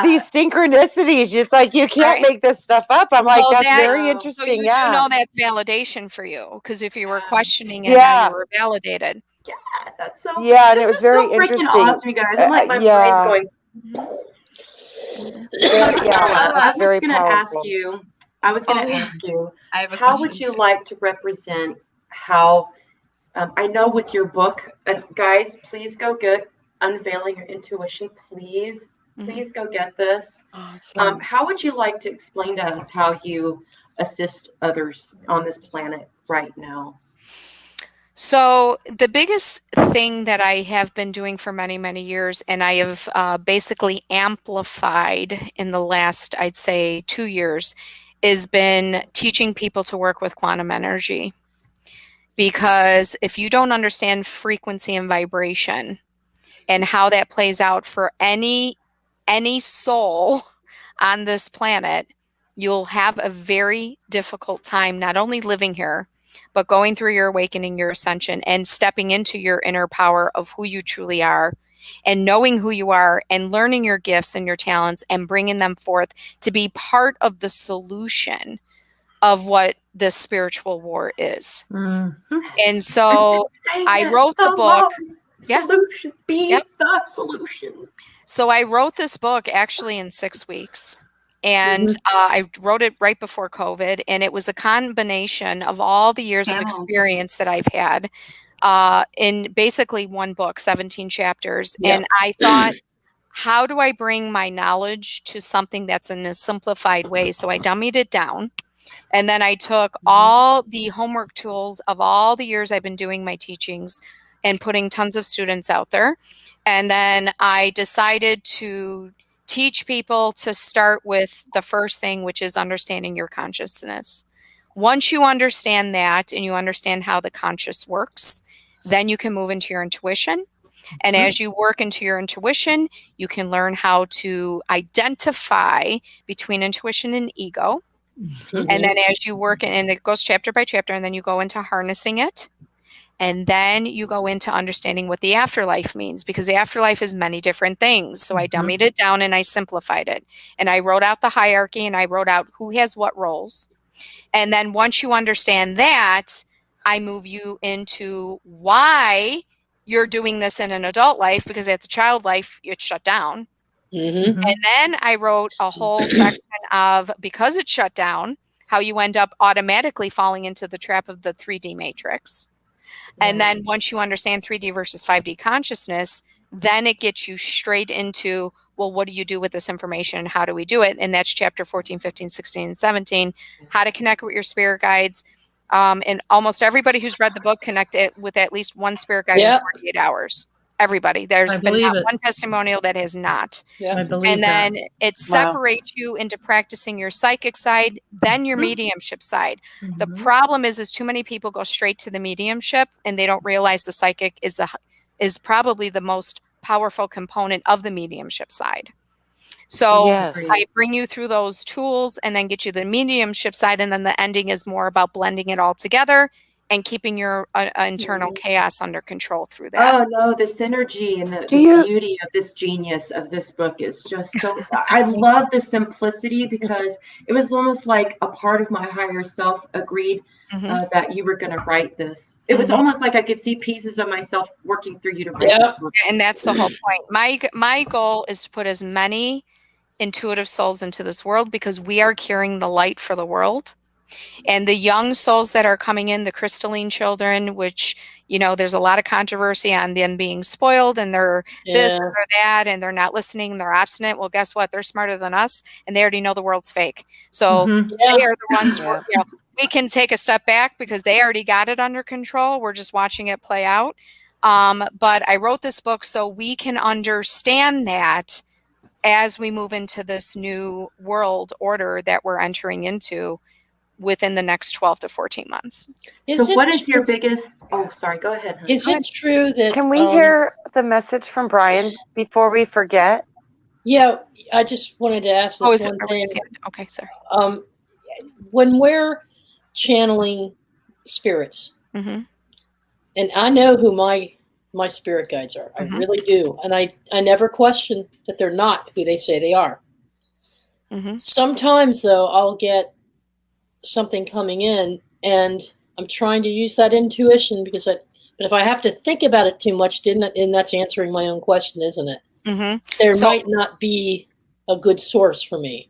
these synchronicities. It's like you can't make this stuff up. I'm like, that's very interesting. So you do know that's validation for you, because if you were questioning it, Yeah. now you were validated. Yeah, that's so. Yeah, and it was very so freaking interesting. Awesome, you guys. I'm like, my brain's going. It's very powerful. I was going to ask you, how would you like to represent how? I know with your book, guys, please go get Unveiling Your Intuition. Please go get this. Awesome. How would you like to explain to us how you assist others on this planet right now? So the biggest thing that I have been doing for many, many years, and I have basically amplified in the last, I'd say, 2 years, is been teaching people to work with quantum energy. Because if you don't understand frequency and vibration and how that plays out for any soul on this planet, you'll have a very difficult time not only living here, but going through your awakening, your ascension, and stepping into your inner power of who you truly are, and knowing who you are, and learning your gifts and your talents and bringing them forth to be part of the solution of what the spiritual war is. And so I wrote the book. Solution, be the solution. So I wrote this book actually in 6 weeks. And I wrote it right before COVID, and it was a combination of all the years of experience that I've had in basically one book, 17 chapters. And I thought, how do I bring my knowledge to something that's in a simplified way? So I dummied it down. And then I took all the homework tools of all the years I've been doing my teachings and putting tons of students out there. And then I decided to teach people to start with the first thing, which is understanding your consciousness. Once you understand that and you understand how the conscious works, then you can move into your intuition. And as you work into your intuition, you can learn how to identify between intuition and ego. And then as you work, and it goes chapter by chapter, and then you go into harnessing it. And then you go into understanding what the afterlife means, because the afterlife is many different things. So I dummied it down and I simplified it. And I wrote out the hierarchy, and I wrote out who has what roles. And then once you understand that, I move you into why you're doing this in an adult life, because at the child life, it's shut down. And then I wrote a whole section of, because it's shut down, how you end up automatically falling into the trap of the 3D matrix. And then once you understand 3D versus 5D consciousness, then it gets you straight into, well, what do you do with this information and how do we do it? And that's chapter 14, 15, 16, and 17, how to connect with your spirit guides. And almost everybody who's read the book connected with at least one spirit guide in 48 hours. Everybody. There's been not one testimonial that has not. I believe and then it separates you into practicing your psychic side, then your mediumship side. The problem is too many people go straight to the mediumship and they don't realize the psychic is probably the most powerful component of the mediumship side. So I bring you through those tools and then get you the mediumship side, and then the ending is more about blending it all together and keeping your internal chaos under control through that. Oh no, the synergy and the beauty of this genius of this book is just so, I love the simplicity, because it was almost like a part of my higher self agreed that you were going to write this. It was almost like I could see pieces of myself working through you to write this book. And that's the whole point. My goal is to put as many intuitive souls into this world, because we are carrying the light for the world. And the young souls that are coming in, the crystalline children, which, you know, there's a lot of controversy on them being spoiled and they're this or that, and they're not listening, they're obstinate. Well, guess what? They're smarter than us, and they already know the world's fake. So they are the ones where, you know, we can take a step back because they already got it under control. We're just watching it play out. But I wrote this book so we can understand that as we move into this new world order that we're entering into within the next 12 to 14 months. So what is your biggest, oh, sorry, go ahead. Honey. Is it true that... Can we hear the message from Brian before we forget? Yeah, I just wanted to ask this one thing. Okay, sorry. When we're channeling spirits, and I know who my spirit guides are, I really do. And I never question that they're not who they say they are. Sometimes, though, I'll get something coming in and I'm trying to use that intuition, but if I have to think about it too much, then that's answering my own question, isn't it? There might not be a good source for me.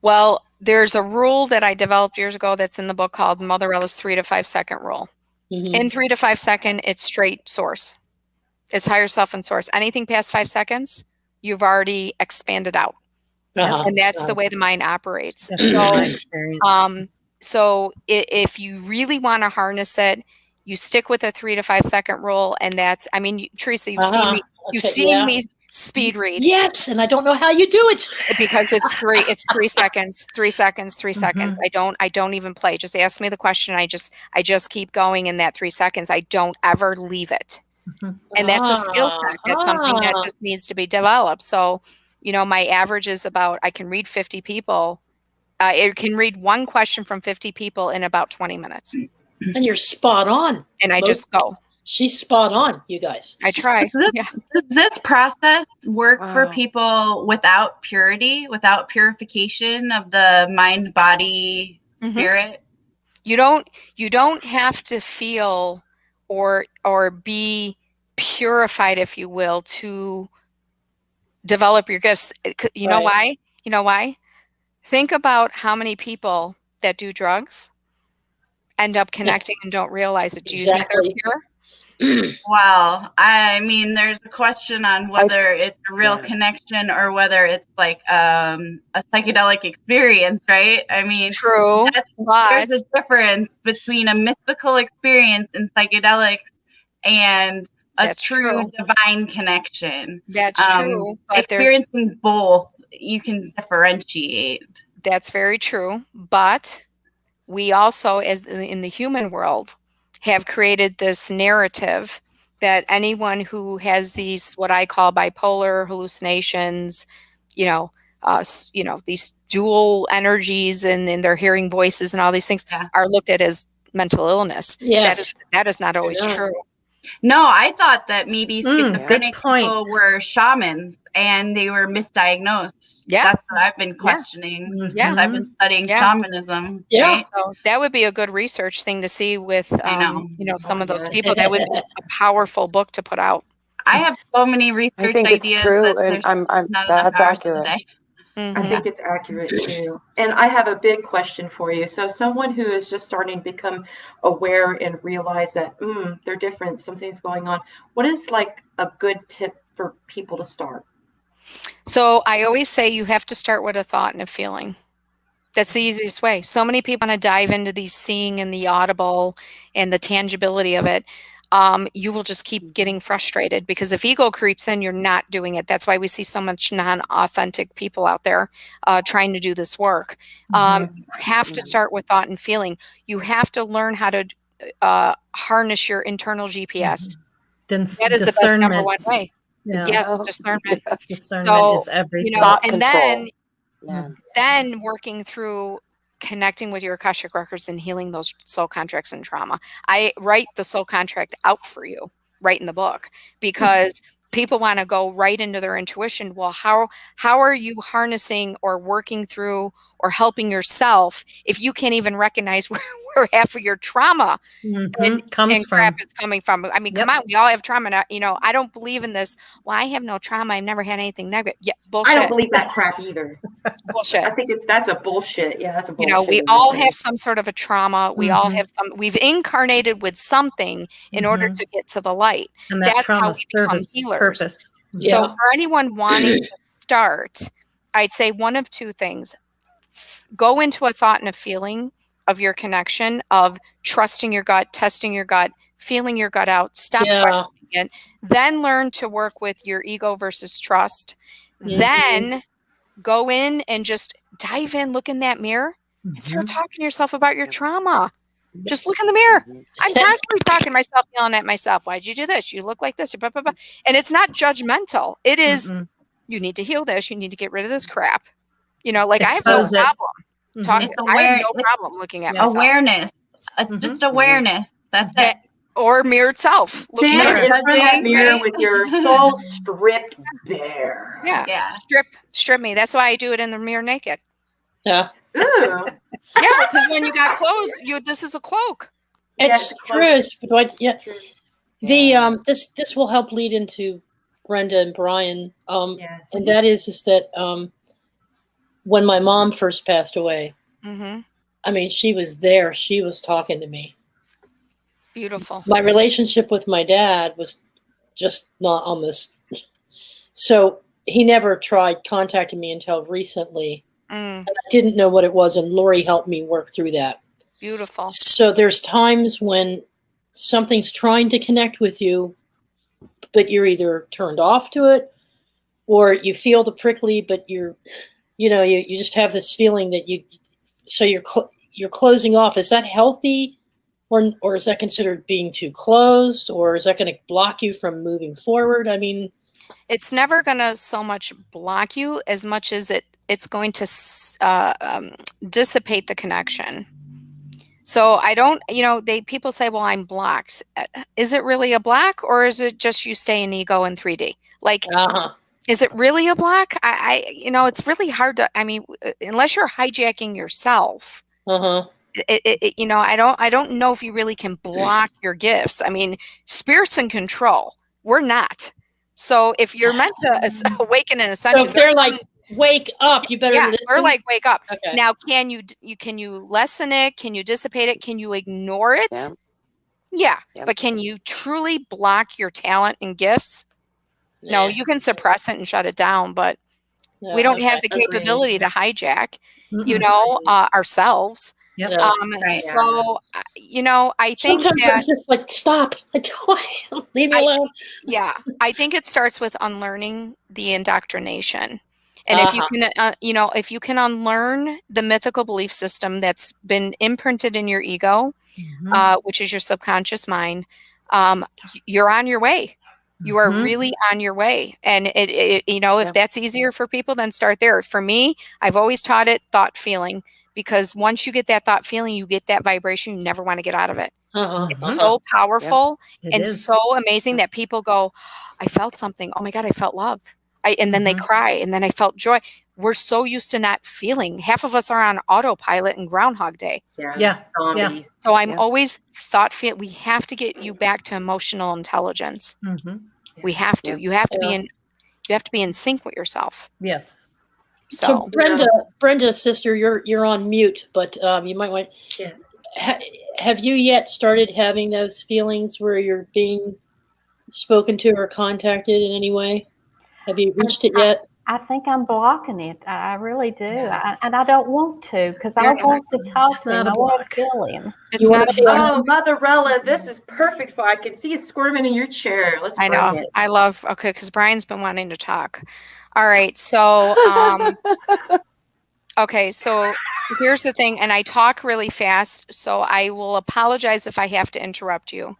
Well, there's a rule that I developed years ago that's in the book called Motherella's 3 to 5 second rule. In 3 to 5 second, it's straight source. It's higher self and source. Anything past 5 seconds, you've already expanded out. And that's the way the mind operates. So if you really want to harness it, you stick with a 3 to 5 second rule. And that's, I mean, Teresa, you've seen me speed read. Yes. And I don't know how you do it. Because it's 3 seconds, 3 seconds, 3 seconds. I don't even play. Just ask me the question. I just keep going in that 3 seconds. I don't ever leave it. And that's a skill set. That's something that just needs to be developed. So, you know, my average is about, I can read 50 people It can read one question from 50 people in about 20 minutes. And you're spot on. And I just go. She's spot on, you guys. I try. Does this process work for people without purity, without purification of the mind, body, spirit? You don't have to feel or be purified, if you will, to develop your gifts. You know why? You know why? Think about how many people that do drugs end up connecting and don't realize it. Do you think they're pure? Well, I mean, there's a question on whether it's a real connection or whether it's like a psychedelic experience, right? I mean, true. There's a difference between a mystical experience in psychedelics and a true divine connection. That's true. But experiencing both, you can differentiate. That's very true. But we also, as in the human world, have created this narrative that anyone who has these, what I call bipolar hallucinations, these dual energies and they're hearing voices and all these things are looked at as mental illness. Yes. That is not always true. No, I thought that maybe schizophrenic people were shamans and they were misdiagnosed. Yeah. That's what I've been questioning because I've been studying shamanism. Yeah. Right? So that would be a good research thing to see with, some of those people. That would be a powerful book to put out. I have so many research I think ideas. it's true, and that's accurate. I think it's accurate too. And I have a big question for you. So someone who is just starting to become aware and realize that they're different, something's going on. What is like a good tip for people to start? So I always say you have to start with a thought and a feeling. That's the easiest way. So many people want to dive into these seeing and the audible and the tangibility of it. You will just keep getting frustrated because if ego creeps in, you're not doing it. That's why we see so much non-authentic people out there trying to do this work. You have to start with thought and feeling. You have to learn how to harness your internal GPS. That is the best number one way. Yeah. Yes, discernment. Discernment is everything. Then working through connecting with your Akashic records and healing those soul contracts and trauma. I write the soul contract out for you right in the book because people want to go right into their intuition. Well, how are you harnessing or working through or helping yourself if you can't even recognize where half of your trauma and crap is coming from? I mean, come on, we all have trauma. I don't believe in this. Well, I have no trauma. I've never had anything negative. Yeah, bullshit. I don't believe that crap either. Bullshit. I think that's a bullshit. Yeah, that's a bullshit. We all have some sort of a trauma. We all have we've incarnated with something in order to get to the light. And that's how we become healers. Purpose. So for anyone wanting to start, I'd say one of two things. Go into a thought and a feeling of your connection, of trusting your gut, testing your gut, feeling your gut out, stop questioning it, then learn to work with your ego versus trust. Then go in and just dive in, look in that mirror, and start talking to yourself about your trauma. Just look in the mirror. I'm constantly talking to myself, yelling at myself. Why'd you do this? You look like this. Blah, blah, blah. And it's not judgmental. It is, you need to heal this. You need to get rid of this crap. I have no problem. I have no problem looking at myself. Awareness. It's just awareness. That's it. Or mirrored self. Stand in front of that mirror with your soul stripped bare. Yeah. Strip me. That's why I do it in the mirror naked. Yeah. Ooh. Yeah, because when you got clothes, this is a cloak. It's true. This will help lead into Brenda and Brian. And that is that when my mom first passed away, I mean, she was there. She was talking to me. Beautiful. My relationship with my dad was just not on this. So he never tried contacting me until recently. And I didn't know what it was, and Lori helped me work through that. Beautiful. So there's times when something's trying to connect with you, but you're either turned off to it, or you feel the prickly, but you just have this feeling that you're closing off. Is that healthy, or is that considered being too closed, or is that going to block you from moving forward? I mean, it's never going to so much block you as much as it it's going to dissipate the connection. So I don't, people say, well, I'm blocked. Is it really a block, or is it just you stay in ego in 3D? Like, is it really a block? It's really hard to, unless you're hijacking yourself, I don't know if you really can block your gifts. I mean, spirit's in control. We're not. So if you're meant to awaken in Ascension, so if they're like, wake up, you better listen. They're like, wake up. Okay. Now, can you lessen it? Can you dissipate it? Can you ignore it? Yeah. But can you truly block your talent and gifts? No, you can suppress it and shut it down, but we don't have the capability to hijack, ourselves. Yep. So, I think sometimes I'm just like, stop. I don't leave me alone. I think it starts with unlearning the indoctrination. And if you can, if you can unlearn the mythical belief system that's been imprinted in your ego, which is your subconscious mind, you're on your way. You are really on your way. And if that's easier for people, then start there. For me, I've always taught it thought feeling, because once you get that thought feeling, you get that vibration, you never want to get out of it. It's so powerful and so amazing that people go, I felt something. Oh my God, I felt love. And then they cry, and then I felt joy. We're so used to not feeling. Half of us are on autopilot and Groundhog Day. Zombies. So I'm always we have to get you back to emotional intelligence. We have to. You have to be in sync with yourself. Yes. So Brenda, sister, you're on mute, but you might want. Have you yet started having those feelings where you're being spoken to or contacted in any way? Have you reached it yet? I think I'm blocking it. I really do. And I don't want to, because I want to talk to him. I want to feel him. It's not Motherella, this is perfect for. I can see you squirming in your chair. Let's bring it. I love, because Brian's been wanting to talk. All right. So, okay. So here's the thing. And I talk really fast, so I will apologize if I have to interrupt you.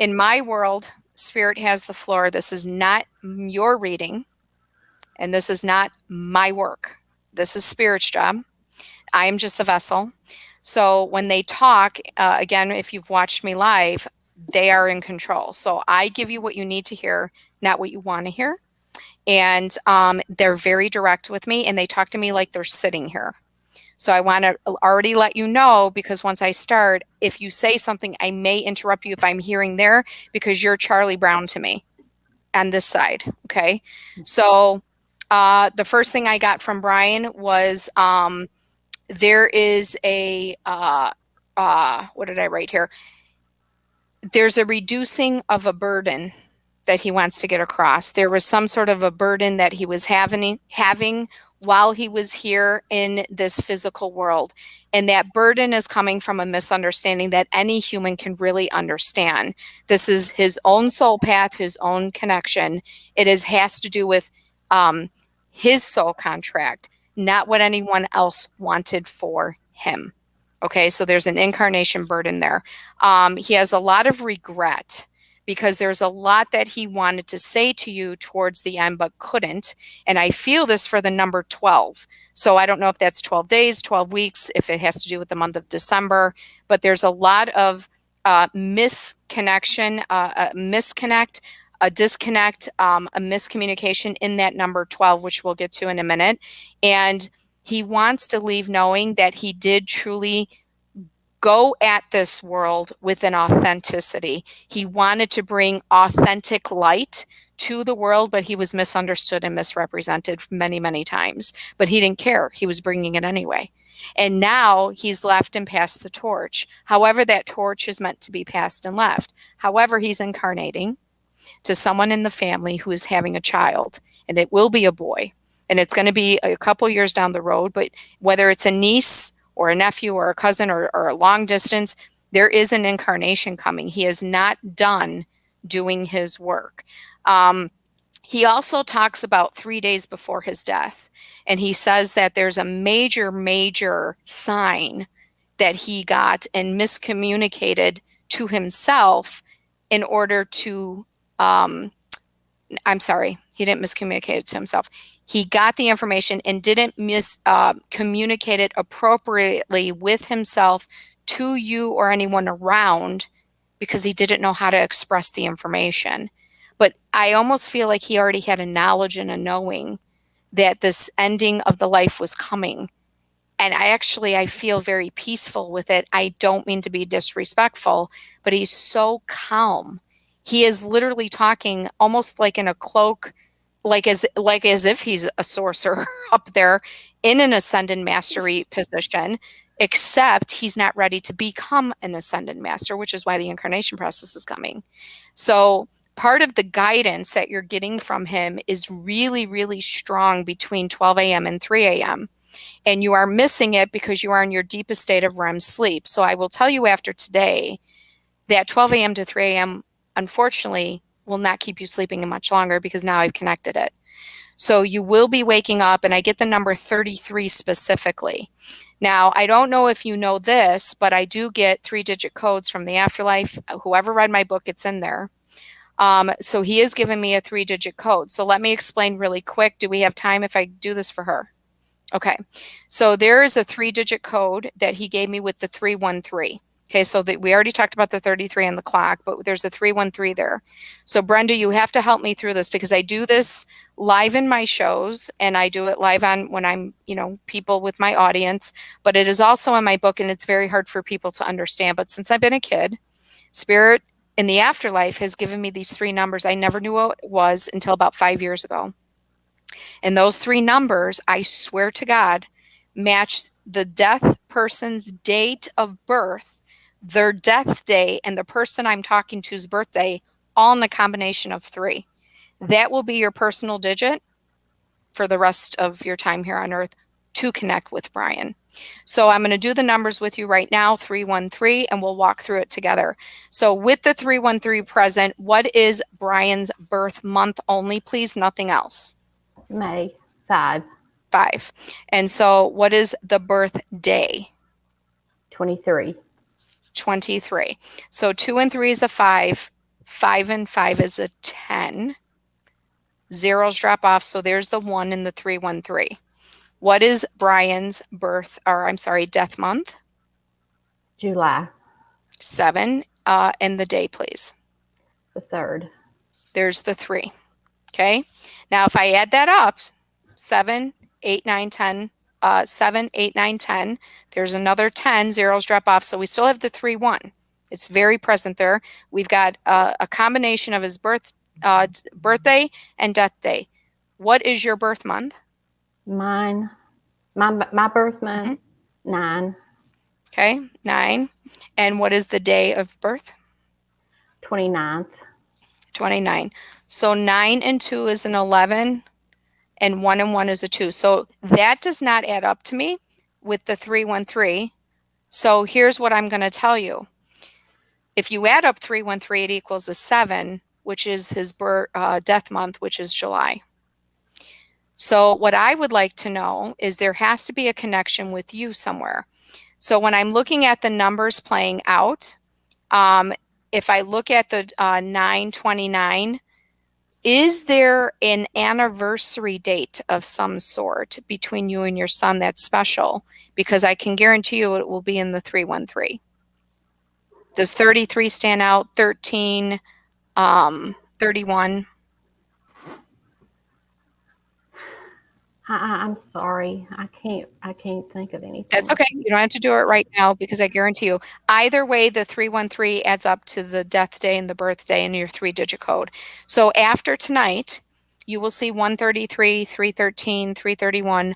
In my world, Spirit has the floor. This is not your reading. And this is not my work. This is Spirit's job. I am just the vessel. So when they talk, again, if you've watched me live, they are in control. So I give you what you need to hear, not what you want to hear. And they're very direct with me, and they talk to me like they're sitting here. So I want to already let you know, because once I start, if you say something, I may interrupt you if I'm hearing there, because you're Charlie Brown to me on this side. Okay. So the first thing I got from Brian was there is a, what did I write here? There's a reducing of a burden that he wants to get across. There was some sort of a burden that he was having while he was here in this physical world. And that burden is coming from a misunderstanding that any human can really understand. This is his own soul path, his own connection. It has to do with his soul contract, not what anyone else wanted for him. Okay, so there's an incarnation burden there. He has a lot of regret, because there's a lot that he wanted to say to you towards the end but couldn't. And I feel this for the number 12. So I don't know if that's 12 days, 12 weeks, if it has to do with the month of December, but there's a lot of misconnection, misconnect, a disconnect, a miscommunication in that number 12, which we'll get to in a minute. And he wants to leave knowing that he did truly go at this world with an authenticity. He wanted to bring authentic light to the world, but he was misunderstood and misrepresented many, many times. But he didn't care. He was bringing it anyway. And now he's left and passed the torch. However, that torch is meant to be passed and left. However, he's incarnating to someone in the family who is having a child, and it will be a boy. And it's going to be a couple years down the road, but whether it's a niece or a nephew or a cousin or a long distance, there is an incarnation coming. He is not done doing his work. He also talks about 3 days before his death. And he says that there's a major, major sign that he got and miscommunicated to himself in order to, I'm sorry, he didn't miscommunicate it to himself. He got the information and didn't communicate it appropriately with himself to you or anyone around because he didn't know how to express the information. But I almost feel like he already had a knowledge and a knowing that this ending of the life was coming. And I feel very peaceful with it. I don't mean to be disrespectful, but he's so calm. He is literally talking almost like in a cloak, like as if he's a sorcerer up there in an ascended mastery position, except he's not ready to become an ascended master, which is why the incarnation process is coming. So part of the guidance that you're getting from him is really, really strong between 12 a.m. and 3 a.m. And you are missing it because you are in your deepest state of REM sleep. So I will tell you after today that 12 a.m. to 3 a.m., unfortunately, will not keep you sleeping much longer because now I've connected it. So you will be waking up, and I get the number 33 specifically. Now, I don't know if you know this, but I do get 3-digit codes from the Afterlife. Whoever read my book, it's in there. So he has given me a 3-digit code. So let me explain really quick. Do we have time if I do this for her? Okay. So there is a 3-digit code that he gave me with the 313. Okay, so we already talked about the 33 on the clock, but there's a 313 there. So Brenda, you have to help me through this because I do this live in my shows and I do it live on when I'm, people with my audience, but it is also in my book and it's very hard for people to understand. But since I've been a kid, Spirit in the Afterlife has given me these 3 numbers. I never knew what it was until about 5 years ago. And those 3 numbers, I swear to God, match the death person's date of birth, their death day, and the person I'm talking to's birthday, all in the combination of 3. That will be your personal digit for the rest of your time here on Earth to connect with Brian. So I'm going to do the numbers with you right now, 313, and we'll walk through it together. So with the 313 present, what is Brian's birth month only, please? Nothing else. May 5. 5. And so what is the birth day? 23. 23. So 2 and 3 is a 5. 5 and 5 is a 10. Zeros drop off. So there's the 1 in the 313. What is Brian's death month? July. 7. And the day, please. The 3rd. There's the 3. Okay. Now, if I add that up, 7, 8, 9, 10, 7, 8, 9, 10, there's another 10, zeros drop off. So we still have the 3, 1. It's very present there. We've got a combination of his birthday and death day. What is your birth month? Mine. My birth month, 9. Okay, 9. And what is the day of birth? 29th. 29. So 9 and 2 is an 11, and 1 and 1 is a 2. So that does not add up to me with the 313. So here's what I'm going to tell you. If you add up 313, it equals a 7, which is his death month, which is July. So what I would like to know is there has to be a connection with you somewhere. So when I'm looking at the numbers playing out, if I look at the 929, is there an anniversary date of some sort between you and your son that's special? Because I can guarantee you it will be in the 313. Does 33 stand out? 13, 31? I'm sorry. I can't think of anything. That's okay. You don't have to do it right now because I guarantee you. Either way, the 313 adds up to the death day and the birthday and your 3-digit code. So after tonight, you will see 133, 313, 331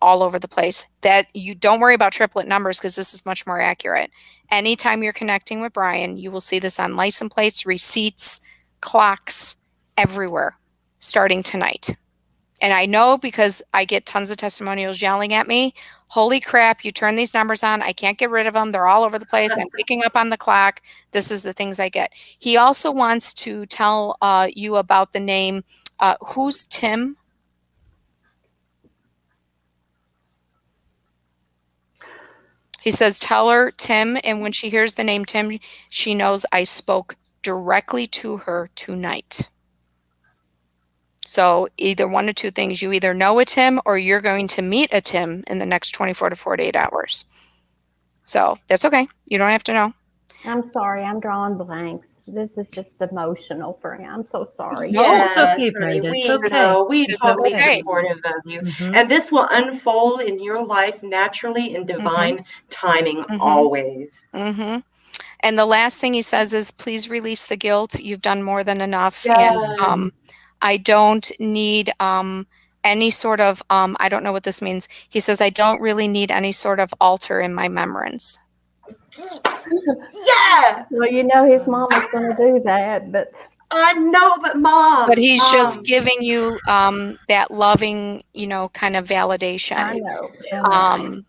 all over the place. That you don't worry about triplet numbers because this is much more accurate. Anytime you're connecting with Brian, you will see this on license plates, receipts, clocks, everywhere, starting tonight. And I know because I get tons of testimonials yelling at me, holy crap, you turn these numbers on. I can't get rid of them. They're all over the place. I'm picking up on the clock. This is the things I get. He also wants to tell you about the name. Who's Tim? He says, tell her Tim. And when she hears the name Tim, she knows I spoke directly to her tonight. So either one of two things, you either know it's him or you're going to meet a Tim in the next 24 to 48 hours. So that's okay. You don't have to know. I'm sorry, I'm drawing blanks. This is just emotional for me. I'm so sorry. No, Yes, it's okay, honey, Brenda. It's we okay. know. We're It's totally okay. supportive of you. Mhm. And this will unfold in your life naturally in divine timing always. Mm-hmm. And the last thing he says is, please release the guilt. You've done more than enough. Yes. And I don't need any sort of, I don't know what this means. He says, I don't really need any sort of altar in my remembrance. Yeah. Well, you know his mama's going to do that, but I know, but Mom. But he's just giving you that loving, kind of validation. I know.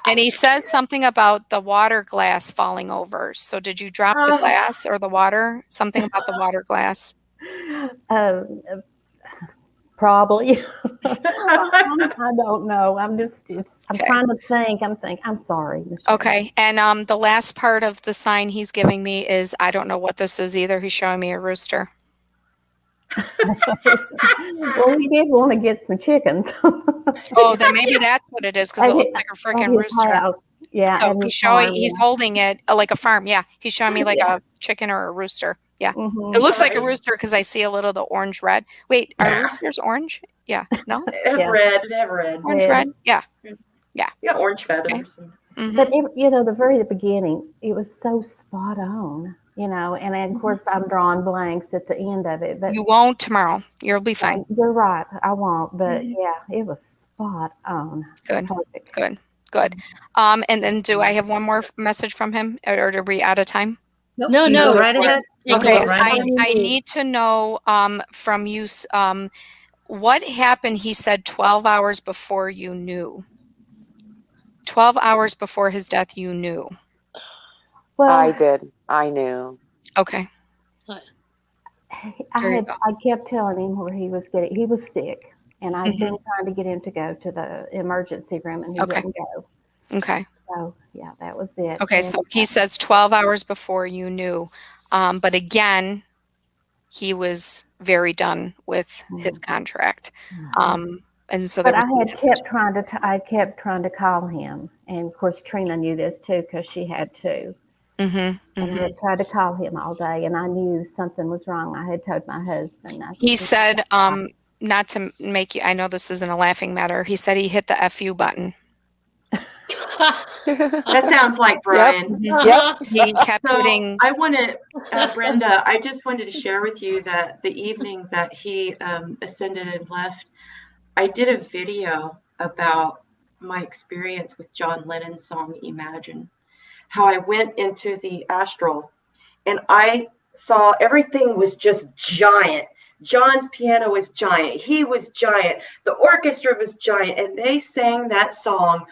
And he says something about the water glass falling over. So did you drop the glass or the water? Something about the water glass. Probably. I don't know. I'm trying to think. I'm sorry, Michelle. Okay. And the last part of the sign he's giving me is, I don't know what this is either. He's showing me a rooster. Well, we did want to get some chickens. Oh, then maybe that's what it is, because it looks like a freaking rooster. House. Yeah. So he's holding it like a farm. Yeah. He's showing me like a chicken or a rooster. Yeah. Mm-hmm. It looks like a rooster because I see a little of the orange red. Wait, are roosters orange? Yeah. No? They have red. Orange red? Yeah. Yeah. Yeah, orange feathers. Okay. Mm-hmm. But the very beginning, it was so spot on, and of course I'm drawing blanks at the end of it. But You won't tomorrow. You'll be fine. You're right, I won't. But yeah, it was spot on. Good. Perfect. Good. And then do I have one more message from him, or are we out of time? No, Go right ahead. Okay. Go right ahead. I need to know from you what happened. He said 12 hours before you knew. 12 hours before his death, you knew. Well, I did. I knew. Okay. I kept telling him where he was sick, and I've been trying to get him to go to the emergency room, and he wouldn't go. Okay. So yeah, that was it. Okay, so he says 12 hours before you knew. But again, he was very done with his contract. And so But I kept trying to call him, and of course Trina knew this too because she had to. And I had tried to call him all day, and I knew something was wrong. I had told my husband. He said, not to make you, I know this isn't a laughing matter. He said he hit the FU button. That sounds like Brian. Yep. He kept hitting. I wanted, Brenda, I just wanted to share with you that the evening that he ascended and left, I did a video about my experience with John Lennon's song Imagine, how I went into the astral and I saw everything was just giant. John's piano was giant. He was giant. The orchestra was giant. And they sang that song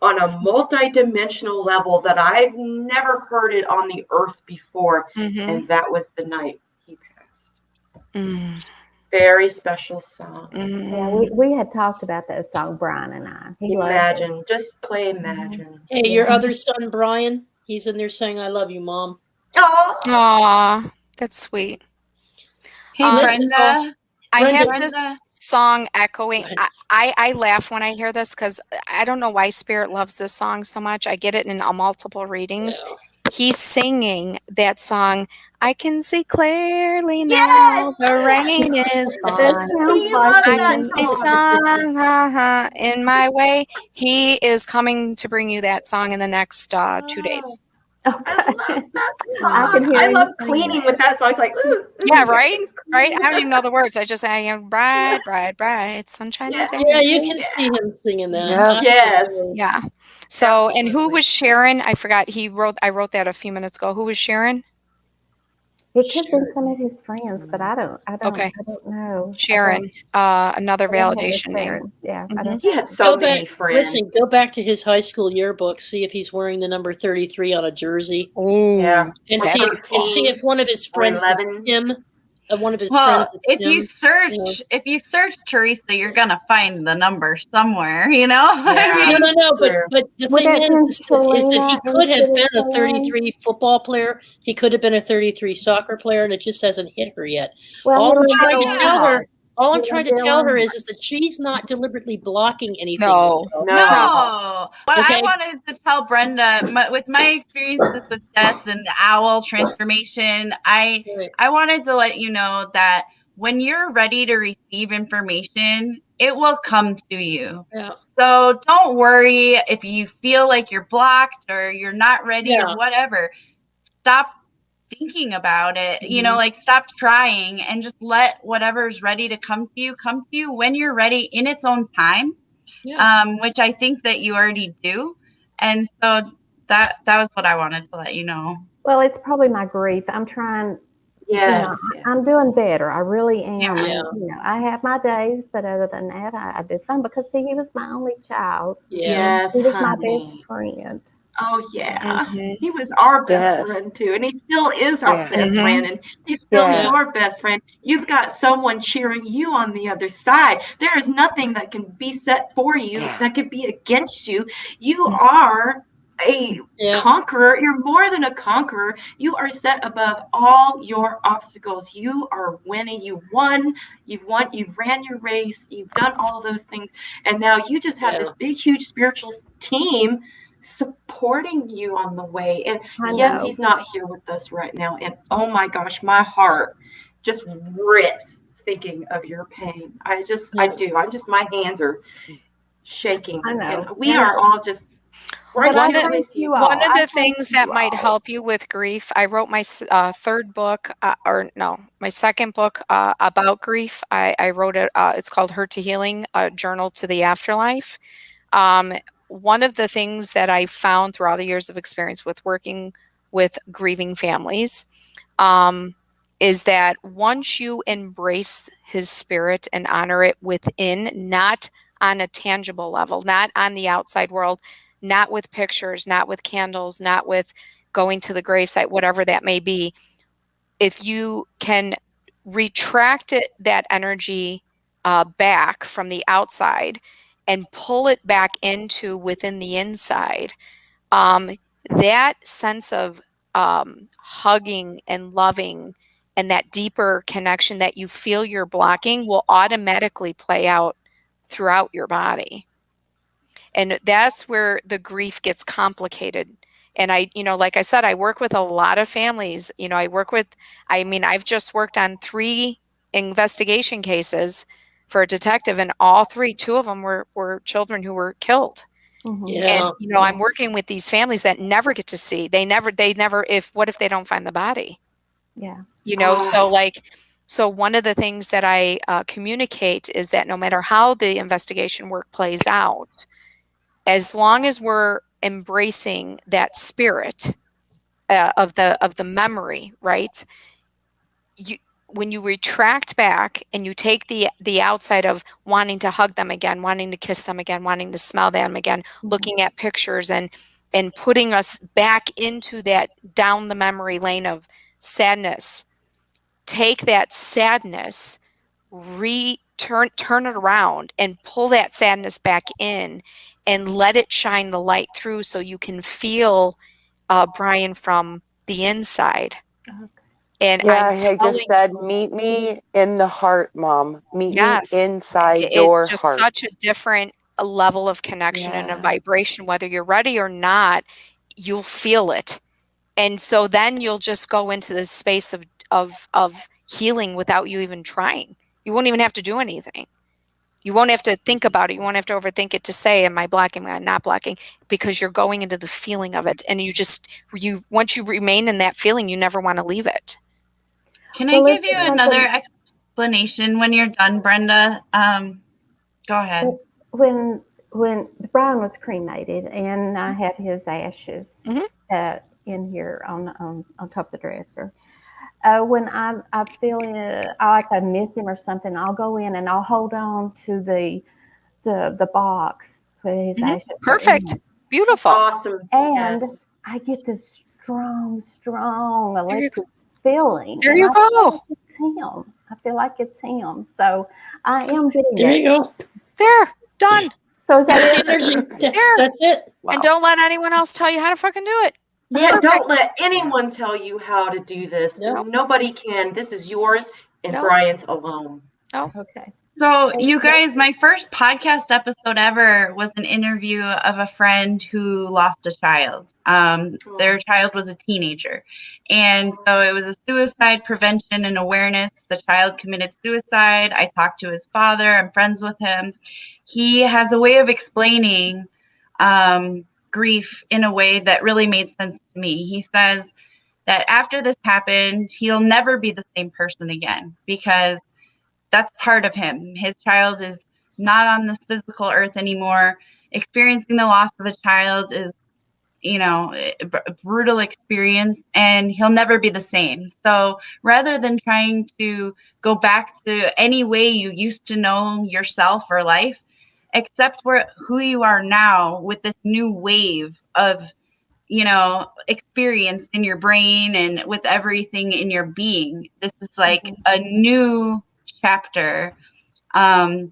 on a multi-dimensional level that I've never heard it on the earth before. And that was the night he passed. Very special song. Yeah, we had talked about that song, Brian and I. Imagine. Just play Imagine. Hey, your other son, Brian, he's in there saying, I love you, Mom. Aw, that's sweet. Hey, Brenda. I have this song echoing. I laugh when I hear this because I don't know why Spirit loves this song so much. I get it in multiple readings. Yeah. He's singing that song. I can see clearly now. The rain is gone. I can see sun in my way. He is coming to bring you that song in the next 2 days. Okay. I love that song. I love cleaning with that song. It's like, ooh. Yeah, right? Right? I don't even know the words. I just say, bright, bright, bright, sunshine. Yeah, you can see him singing that. Yeah. Yes. Yeah. So, and who was Sharon? I forgot. I wrote that a few minutes ago. Who was Sharon? It could be some of his friends, but I don't know. Sharon, another validation name. Yeah. He had so many friends. Listen, go back to his high school yearbook, see if he's wearing the number 33 on a jersey. Oh, yeah. And see if one of his friends is him. One of his friends is if him. If you search Teresa, you're gonna find the number somewhere, Yeah. I mean, No, but the thing is that he could have been a 33 football player. He could have been a 33 soccer player, and it just hasn't hit her yet. Well, All we're trying to tell her All I'm You trying know, to tell her Dylan? is that she's not deliberately blocking anything. No. Michelle. No. What I Okay. wanted to tell Brenda, with my experiences with death and the owl transformation, I wanted to let you know that when you're ready to receive information, it will come to you. Yeah. So don't worry if you feel like you're blocked or you're not ready or Yeah. whatever. Stop thinking about it, you know, like stop trying and just let whatever's ready to come to you when you're ready in its own time. Yeah. Which I think that you already do. And so that was what I wanted to let you know. Well, it's probably my grief. I'm trying. Yes. I'm doing better. I really am. Yeah. And, you know, I have my days, but other than that, I did fun because see, he was my only child. Yes, He was my best honey. friend. Oh yeah, Mhm. he was our best Yes. friend too, and he still is our Yeah. best Mhm. friend, and he's still Yeah. your best friend. You've got someone cheering you on the other side. There is nothing that can be set for you Yeah. that could be against you. You are a conqueror. You're more than a conqueror. You are set above all your obstacles. You are winning. You won. You've won. You've ran your race. You've done all those things, and now you just have this big, huge spiritual team supporting you on the way. And yes, he's not here with us right now. And oh my gosh, my heart just rips thinking of your pain. I do. My hands are shaking. I know. And we are all just right here with you. One of the things that might help you with grief, I wrote my third book, my second book about grief. I wrote it, it's called Hurt to Healing, a journal to the afterlife. One of the things that I found through all the years of experience with working with grieving families is that once you embrace his spirit and honor it within, not on a tangible level, not on the outside world, not with pictures, not with candles, not with going to the gravesite, whatever that may be, if you can retract that energy back from the outside and pull it back into within the inside, that sense of hugging and loving and that deeper connection that you feel you're blocking will automatically play out throughout your body. And that's where the grief gets complicated. And like I said, I work with a lot of families. I've just worked on 3 investigation cases for a detective, and all 3, 2 of them were children who were killed. And, I'm working with these families that never get to see, what if they don't find the body? Yeah. So one of the things that I communicate is that no matter how the investigation work plays out, as long as we're embracing that spirit of the memory, right? When you retract back and you take the outside of wanting to hug them again, wanting to kiss them again, wanting to smell them again, looking at pictures and putting us back into that down the memory lane of sadness, take that sadness, turn it around and pull that sadness back in and let it shine the light through so you can feel Brian from the inside. And I just said, meet me in the heart, Mom. Meet me inside your just heart. such a different level of connection and a vibration. Whether you're ready or not, you'll feel it. And so then you'll just go into this space of healing without you even trying. You won't even have to do anything. You won't have to think about it. You won't have to overthink it to say, am I blocking, am I not blocking? Because you're going into the feeling of it. And once you remain in that feeling, you never want to leave it. Can I give you another explanation when you're done, Brenda? Go ahead. When Brian was cremated and I had his ashes in here on top of the dresser, when I feel like I miss him or something, I'll go in and I'll hold on to the box for his ashes. Perfect. Beautiful. Awesome. And I get this strong electric feeling. There you go. It's him. I feel like it's him. So I am getting there. You go. There. Done. So is that energy? That's it. Wow. And don't let anyone else tell you how to fucking do it. Yeah, don't let anyone tell you how to do this. Nope. Nobody can. This is yours and Brian's alone. Oh, Okay. So, you guys, my first podcast episode ever was an interview of a friend who lost a child. Their child was a teenager. And so it was a suicide prevention and awareness. The child committed suicide. I talked to his father. I'm friends with him. He has a way of explaining grief in a way that really made sense to me. He says that after this happened, he'll never be the same person again because that's part of him. His child is not on this physical earth anymore. Experiencing the loss of a child is, a brutal experience, and he'll never be the same. So rather than trying to go back to any way you used to know yourself or life, accept who you are now with this new wave of experience in your brain and with everything in your being. This is like a new chapter. And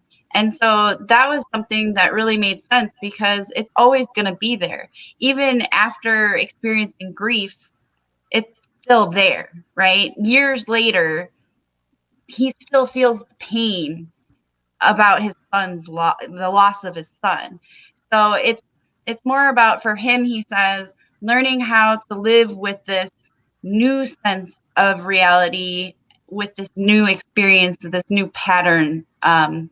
so that was something that really made sense because it's always going to be there. Even after experiencing grief, it's still there, right? Years later, he still feels the pain about his son's the loss of his son. So it's more about, for him, he says, learning how to live with this new sense of reality, with this new experience, this new pattern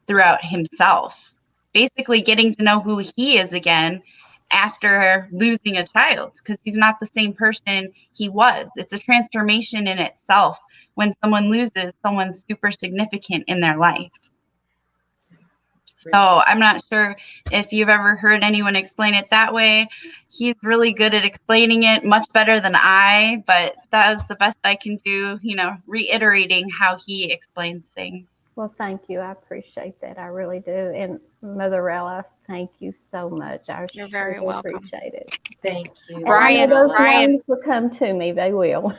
throughout himself. Basically getting to know who he is again after losing a child, because he's not the same person he was. It's a transformation in itself when someone loses someone super significant in their life. So I'm not sure if you've ever heard anyone explain it that way. He's really good at explaining it, much better than I, but that is the best I can do, reiterating how he explains things. Well, thank you. I appreciate that. I really do. And Motherella, thank you so much. You're very welcome. Appreciate it. Thank you. Brian will come to me. They will.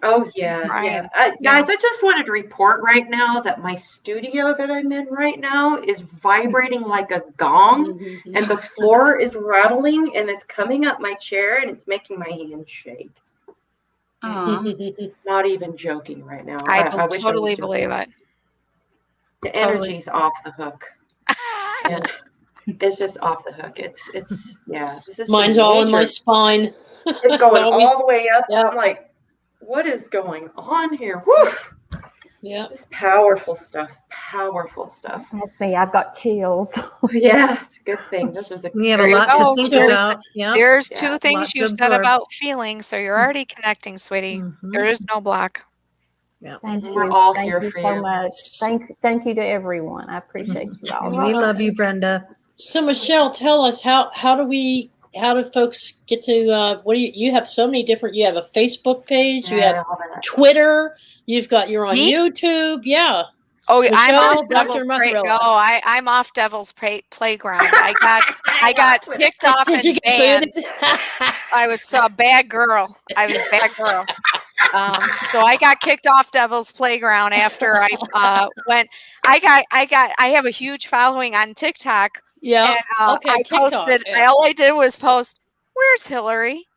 Oh, yeah. Yeah. Guys, I just wanted to report right now that my studio that I'm in right now is vibrating like a gong, and the floor is rattling, and it's coming up my chair, and it's making my hand shake. Not even joking right now. I wish totally I believe it. The energy's off the hook. And it's just off the hook. It's This is mine's all in my spine. It's going all the way up. I'm like, what is going on here? Woo! Yeah. This is powerful stuff. Powerful stuff. That's me. I've got chills. Yeah, it's a good thing. Those are the We have a lot to think about. There's two things you said about feeling, so you're already connecting, sweetie. There is no block. Yeah. We're all here for you. Thank you so much. Thank you to everyone. I appreciate you all. We love you, Brenda. So Michelle, tell us how do folks get to you have so many different, you have a Facebook page, you have Twitter, you're on YouTube. Yeah. Oh, Michelle, I'm off Devil's I'm off Devil's Playground. I got kicked off and banned. I was a bad girl. So I got kicked off Devil's Playground after I went. I have a huge following on TikTok. Yeah. And I posted. All I did was post, "Where's Hillary?"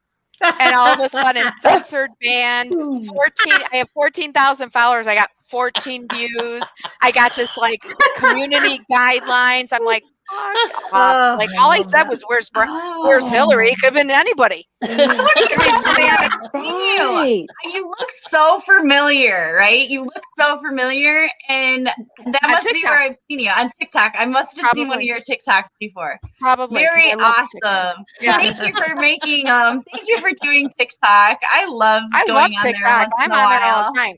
And all of a sudden, censored, banned. 14. I have 14,000 followers. I got 14 views. I got this community guidelines. I'm like, all I said was, "Where's Hillary?" It could have been anybody. You look so familiar, right? You look so familiar, and that must be where I've seen you on TikTok. I must have seen one of your TikToks before. Probably. Very awesome. Yeah. Thank you for making. Thank you for doing TikTok. I love TikTok. I'm on there all the time.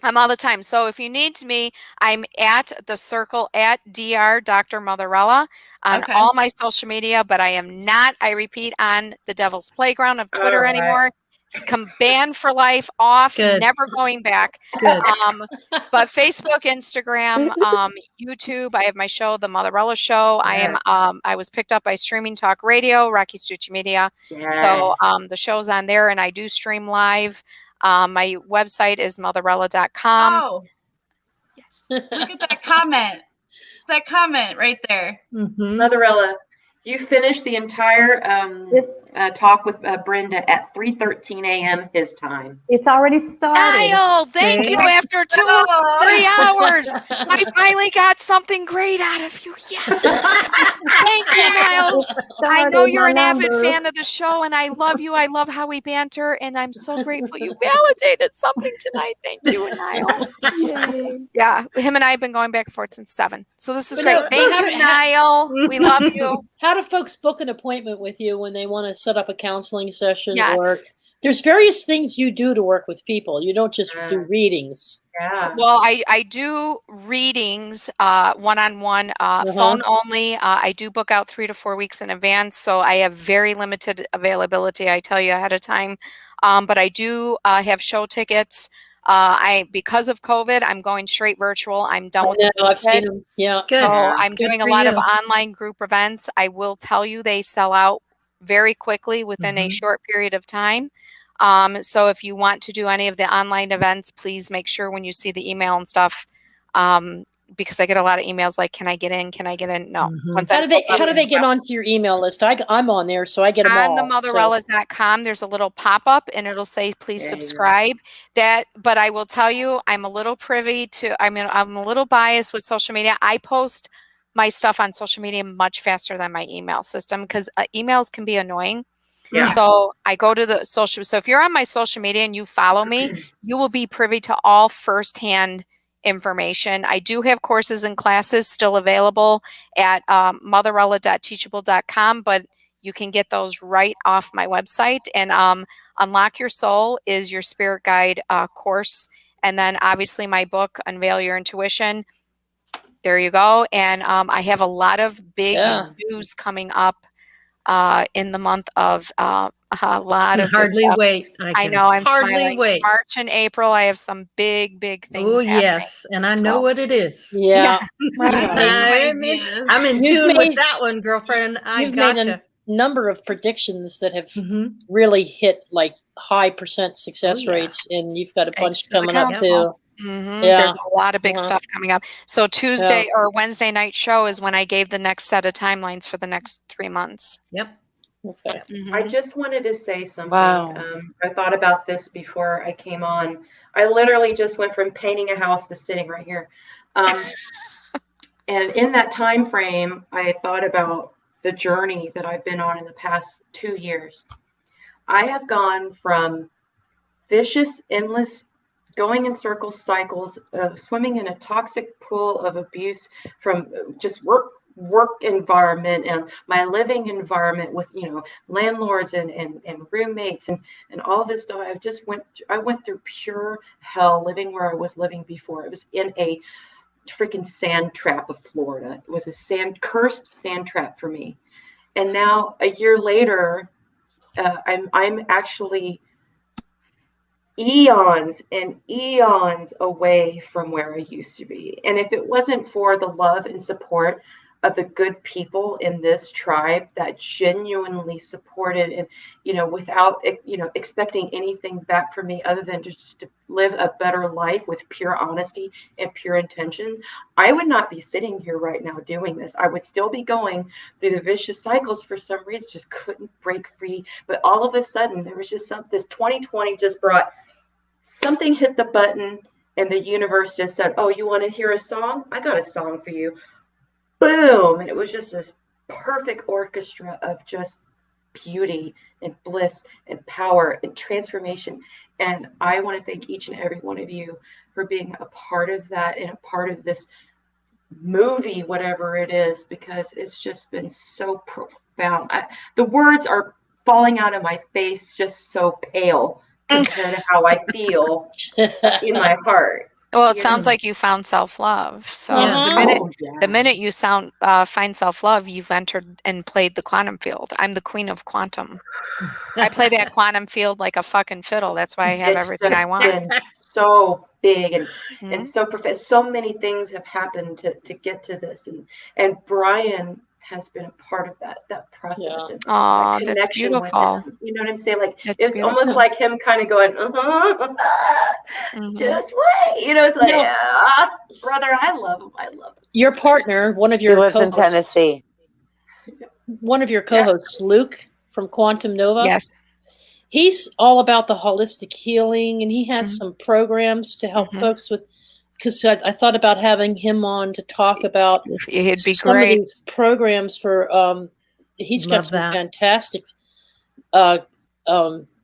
I'm all the time. So if you need me, I'm at the circle at Dr. Dr. Motherella on all my social media, but I am not, I repeat, on the Devil's Playground of Twitter anymore. It's banned for life, off, never going back. But Facebook, Instagram, YouTube, I have my show, The Motherella Show. I was picked up by Streaming Talk Radio, Rocky Stucci Media. So the show's on there, and I do stream live. My website is motherella.com. Oh, yes. Look at that comment. That comment right there. Motherella, You finished the entire talk with Brenda at 3:13 a.m. his time. It's already started. Niall, thank you. After 3 hours, I finally got something great out of you. Yes. Thank you, Niall. I know you're an avid fan of the show, and I love you. I love how we banter, and I'm so grateful you validated something tonight. Thank you, Niall. Yeah, him and I have been going back and forth since 7. So this is great. Thank you, Niall. We love you. How do folks book an appointment with you when they want to set up a counseling session? Yes. Or there's various things you do to work with people. You don't just do readings. Yeah. Well, I do readings one-on-one, phone only. I do book out 3 to 4 weeks in advance, so I have very limited availability. I tell you ahead of time, but I do have show tickets. Because of COVID, I'm going straight virtual. I'm done with it. I've seen them. Yeah, good. So I'm doing a lot of online group events. I will tell you, they sell out very quickly within a short period of time. So if you want to do any of the online events, please make sure when you see the email and stuff, because I get a lot of emails like, can I get in? Can I get in? No. How do they get onto your email list? I'm on there, so I get them all. On the Motherellas.com, there's a little pop-up and it'll say, please subscribe. But I will tell you, I'm a little privy to, I'm a little biased with social media. I post my stuff on social media much faster than my email system, because emails can be annoying. Yeah. So I go to the social. So if you're on my social media and you follow me, you will be privy to all firsthand information. I do have courses and classes still available at motherella.teachable.com, but you can get those right off my website. And Unlock Your Soul is your spirit guide course. And then obviously my book, Unveil Your Intuition. There you go. And I have a lot of big news coming up in the month of a lot of hardly wait. I know, I'm smiling. Wait. March and April, I have some big things happening. Yes, and I know what it is. Yeah. I'm in tune with that one, girlfriend. You've made a number of predictions that have really hit like high % success rates, and you've got a bunch coming up too. There's a lot of big stuff coming up. So Tuesday or Wednesday night show is when I gave the next set of timelines for the next 3 months. Yep. Okay. I just wanted to say something. Wow. I thought about this before I came on. I literally just went from painting a house to sitting right here. And in that time frame, I thought about the journey that I've been on in the past 2 years. I have gone from vicious, endless, going in circles, cycles of swimming in a toxic pool of abuse, from just work environment and my living environment with, landlords and roommates and all this stuff. I went through pure hell living where I was living before. It was in a freaking sand trap of Florida. It was a cursed sand trap for me. And now a year later, I'm actually eons and eons away from where I used to be. And if it wasn't for the love and support of the good people in this tribe that genuinely supported and, without, expecting anything back from me other than just to live a better life with pure honesty and pure intentions, I would not be sitting here right now doing this. I would still be going through the vicious cycles for some reason, just couldn't break free. But all of a sudden there was just this 2020 just brought something, hit the button, and the universe just said, oh, you want to hear a song? I got a song for you. Boom. And it was just this perfect orchestra of just beauty and bliss and power and transformation. And I want to thank each and every one of you for being a part of that and a part of this movie, whatever it is, because it's just been so profound. The words are falling out of my face, just so pale compared to how I feel in my heart. Well, it sounds like you found self-love. So the minute you find self-love, you've entered and played the quantum field. I'm the queen of quantum. I play that quantum field like a fucking fiddle. That's why I have everything I want. So big and so profound. So many things have happened to get to this, and Brian has been a part of that process. Oh, that's beautiful. You know what I'm saying? Like it's almost like him kind of going, just wait. It's like, brother, I love him. I love him. Your partner, one of your he lives in Tennessee. one of your co-hosts, Luke from Quantum Nova. Yes. He's all about the holistic healing, and he has some programs to help folks with. Because I thought about having him on to talk about It'd be some great. of these programs for. He's got some fantastic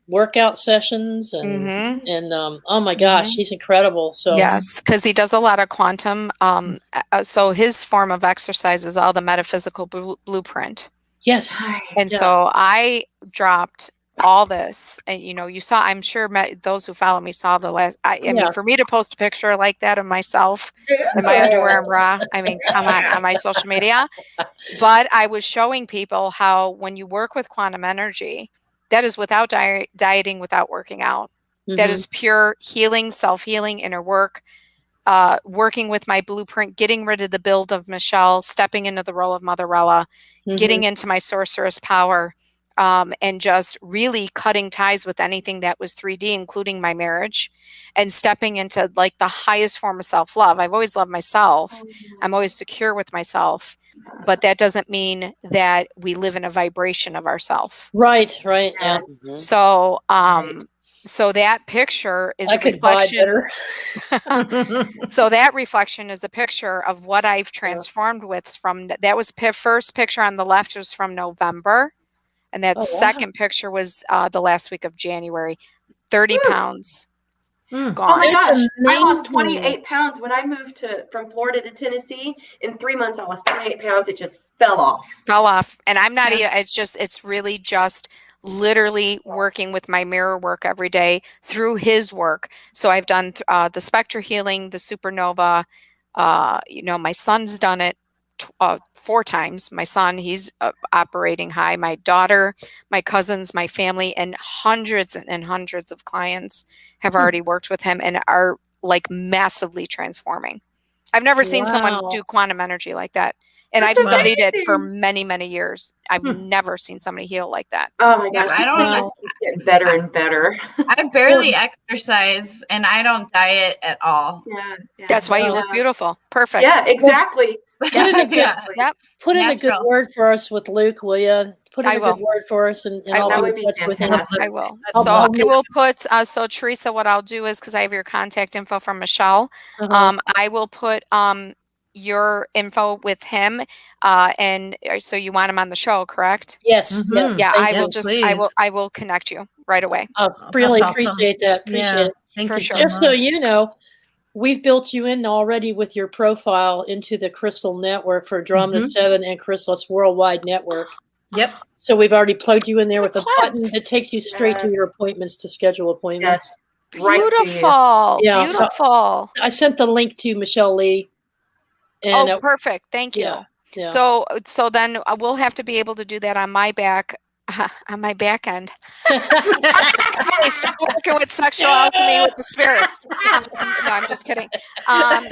workout sessions and oh my gosh, he's incredible. So yes, because he does a lot of quantum. So his form of exercise is all the metaphysical blueprint. Yes, and so I dropped all this, and you saw. I'm sure those who follow me saw the last. I mean, for me to post a picture like that of myself in my underwear and bra. I mean, come on my social media. But I was showing people how when you work with quantum energy, that is without dieting, without working out. That is pure healing, self-healing, inner work, working with my blueprint, getting rid of the build of Michelle, stepping into the role of Motherella, getting into my sorceress power, and just really cutting ties with anything that was 3D, including my marriage, and stepping into like the highest form of self-love. I've always loved myself. I'm always secure with myself. But that doesn't mean that we live in a vibration of ourself. Right. Yeah. So, so that picture is a reflection. So that reflection is a picture of what I've transformed with from that was first picture on the left was from November. And that second picture was the last week of January. 30 pounds. Gone. Oh my gosh, I lost 28 pounds when I moved from Florida to Tennessee. In 3 months, I lost 28 pounds. It just fell off. And I'm not even, it's really just literally working with my mirror work every day through his work. So I've done the spectra healing, the supernova. My son's done it 4 times. My son, he's operating high. My daughter, my cousins, my family, and hundreds and hundreds of clients have already worked with him and are like massively transforming. I've never seen someone do quantum energy like that. And I've studied it for many, many years. I've never seen somebody heal like that. Oh my gosh, it's getting better and better. I barely exercise and I don't diet at all. Yeah. That's why you look beautiful. Perfect. Yeah, exactly. Put in a good word for us with Luke, will you? Put in a good word for us, and I'll be in touch with him. I will. So I will put. So Teresa, what I'll do is because I have your contact info from Michelle, I will put your info with him, and so you want him on the show, correct? Yes. Yeah, I will connect you right away. Really appreciate that. Appreciate it. Thank you so Just so you know, we've built you in already with your profile into the Crystal Network for Andromeda 7 and Chrysalis Worldwide Network. Yep. So we've already plugged you in there with a button that takes you straight to your appointments to schedule appointments. Beautiful. Yeah, beautiful. So I sent the link to Michelle Lee. And perfect. Thank you. Yeah. So then we'll have to be able to do that on my back end. I start working with sexual alchemy with the spirits. No, I'm just kidding. On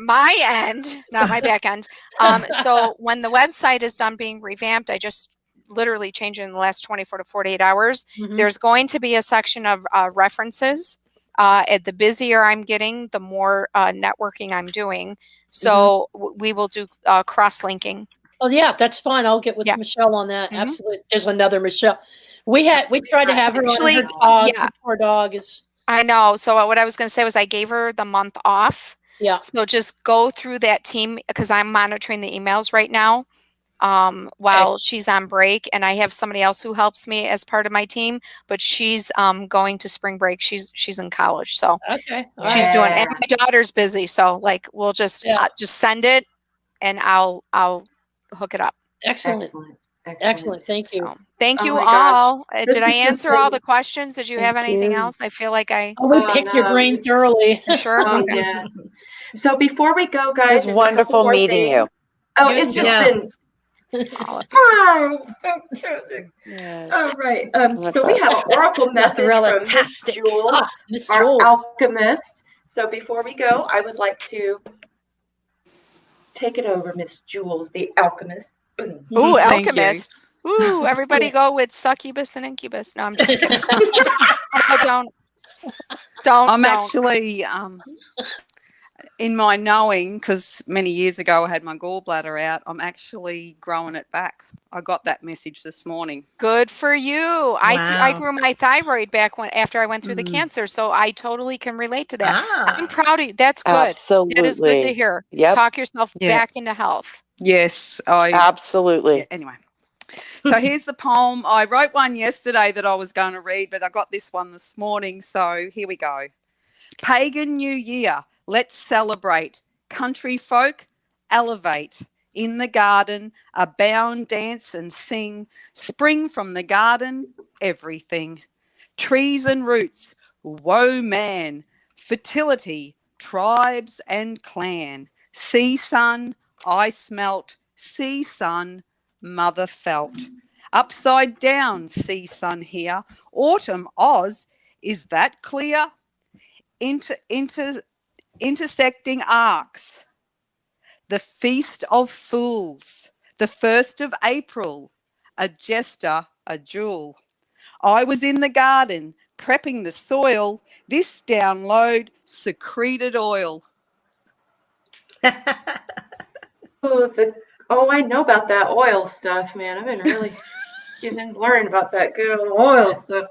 my end, not my back end. So when the website is done being revamped, I just literally changed it in the last 24 to 48 hours. There's going to be a section of references. The busier I'm getting, the more networking I'm doing. So we will do cross-linking. Oh yeah, that's fine. I'll get with Michelle on that. Absolutely. There's another Michelle. We tried to have her on her dog. Yeah. Poor dog is. I know. So what I was going to say was I gave her the month off. Yeah. So just go through that team because I'm monitoring the emails right now while she's on break, and I have somebody else who helps me as part of my team. But she's going to spring break. She's in college, so she's doing. And my daughter's busy, so like we'll just send it, and I'll hook it up. Excellent. Thank you. So, thank you all. Did I answer all the questions? Did you have anything else? I feel like we picked your brain thoroughly. Sure. Okay. Yeah. So before we go, guys, it was wonderful meeting you. Oh, it's just been. Hi. All right. So we have an oracle message from Miss Jules, our alchemist. So before we go, I would like to take it over, Miss Jules, the alchemist. Ooh, alchemist. Ooh, everybody go with succubus and incubus. No, I'm just kidding. Don't. I'm actually in my knowing, because many years ago I had my gallbladder out, I'm actually growing it back. I got that message this morning. Good for you. Wow. I grew my thyroid back after I went through the cancer, so I totally can relate to that. I'm proud of you. That's good. Absolutely. That is good to hear. Yep. Talk yourself back into health. Yes. Absolutely. Yeah, anyway. So here's the poem. I wrote one yesterday that I was going to read, but I got this one this morning. So here we go. Pagan New Year, let's celebrate. Country folk, elevate. In the garden, abound, dance and sing. Spring from the garden, everything. Trees and roots, woe man. Fertility, tribes and clan. Sea sun, ice melt. Sea sun, mother felt. Upside down, sea sun here. Autumn Oz, is that clear? Intersecting arcs. The Feast of Fools, the 1st of April, a jester, a jewel. I was in the garden, prepping the soil, this download secreted oil. I know about that oil stuff, man. I've been really learning about that good old oil stuff.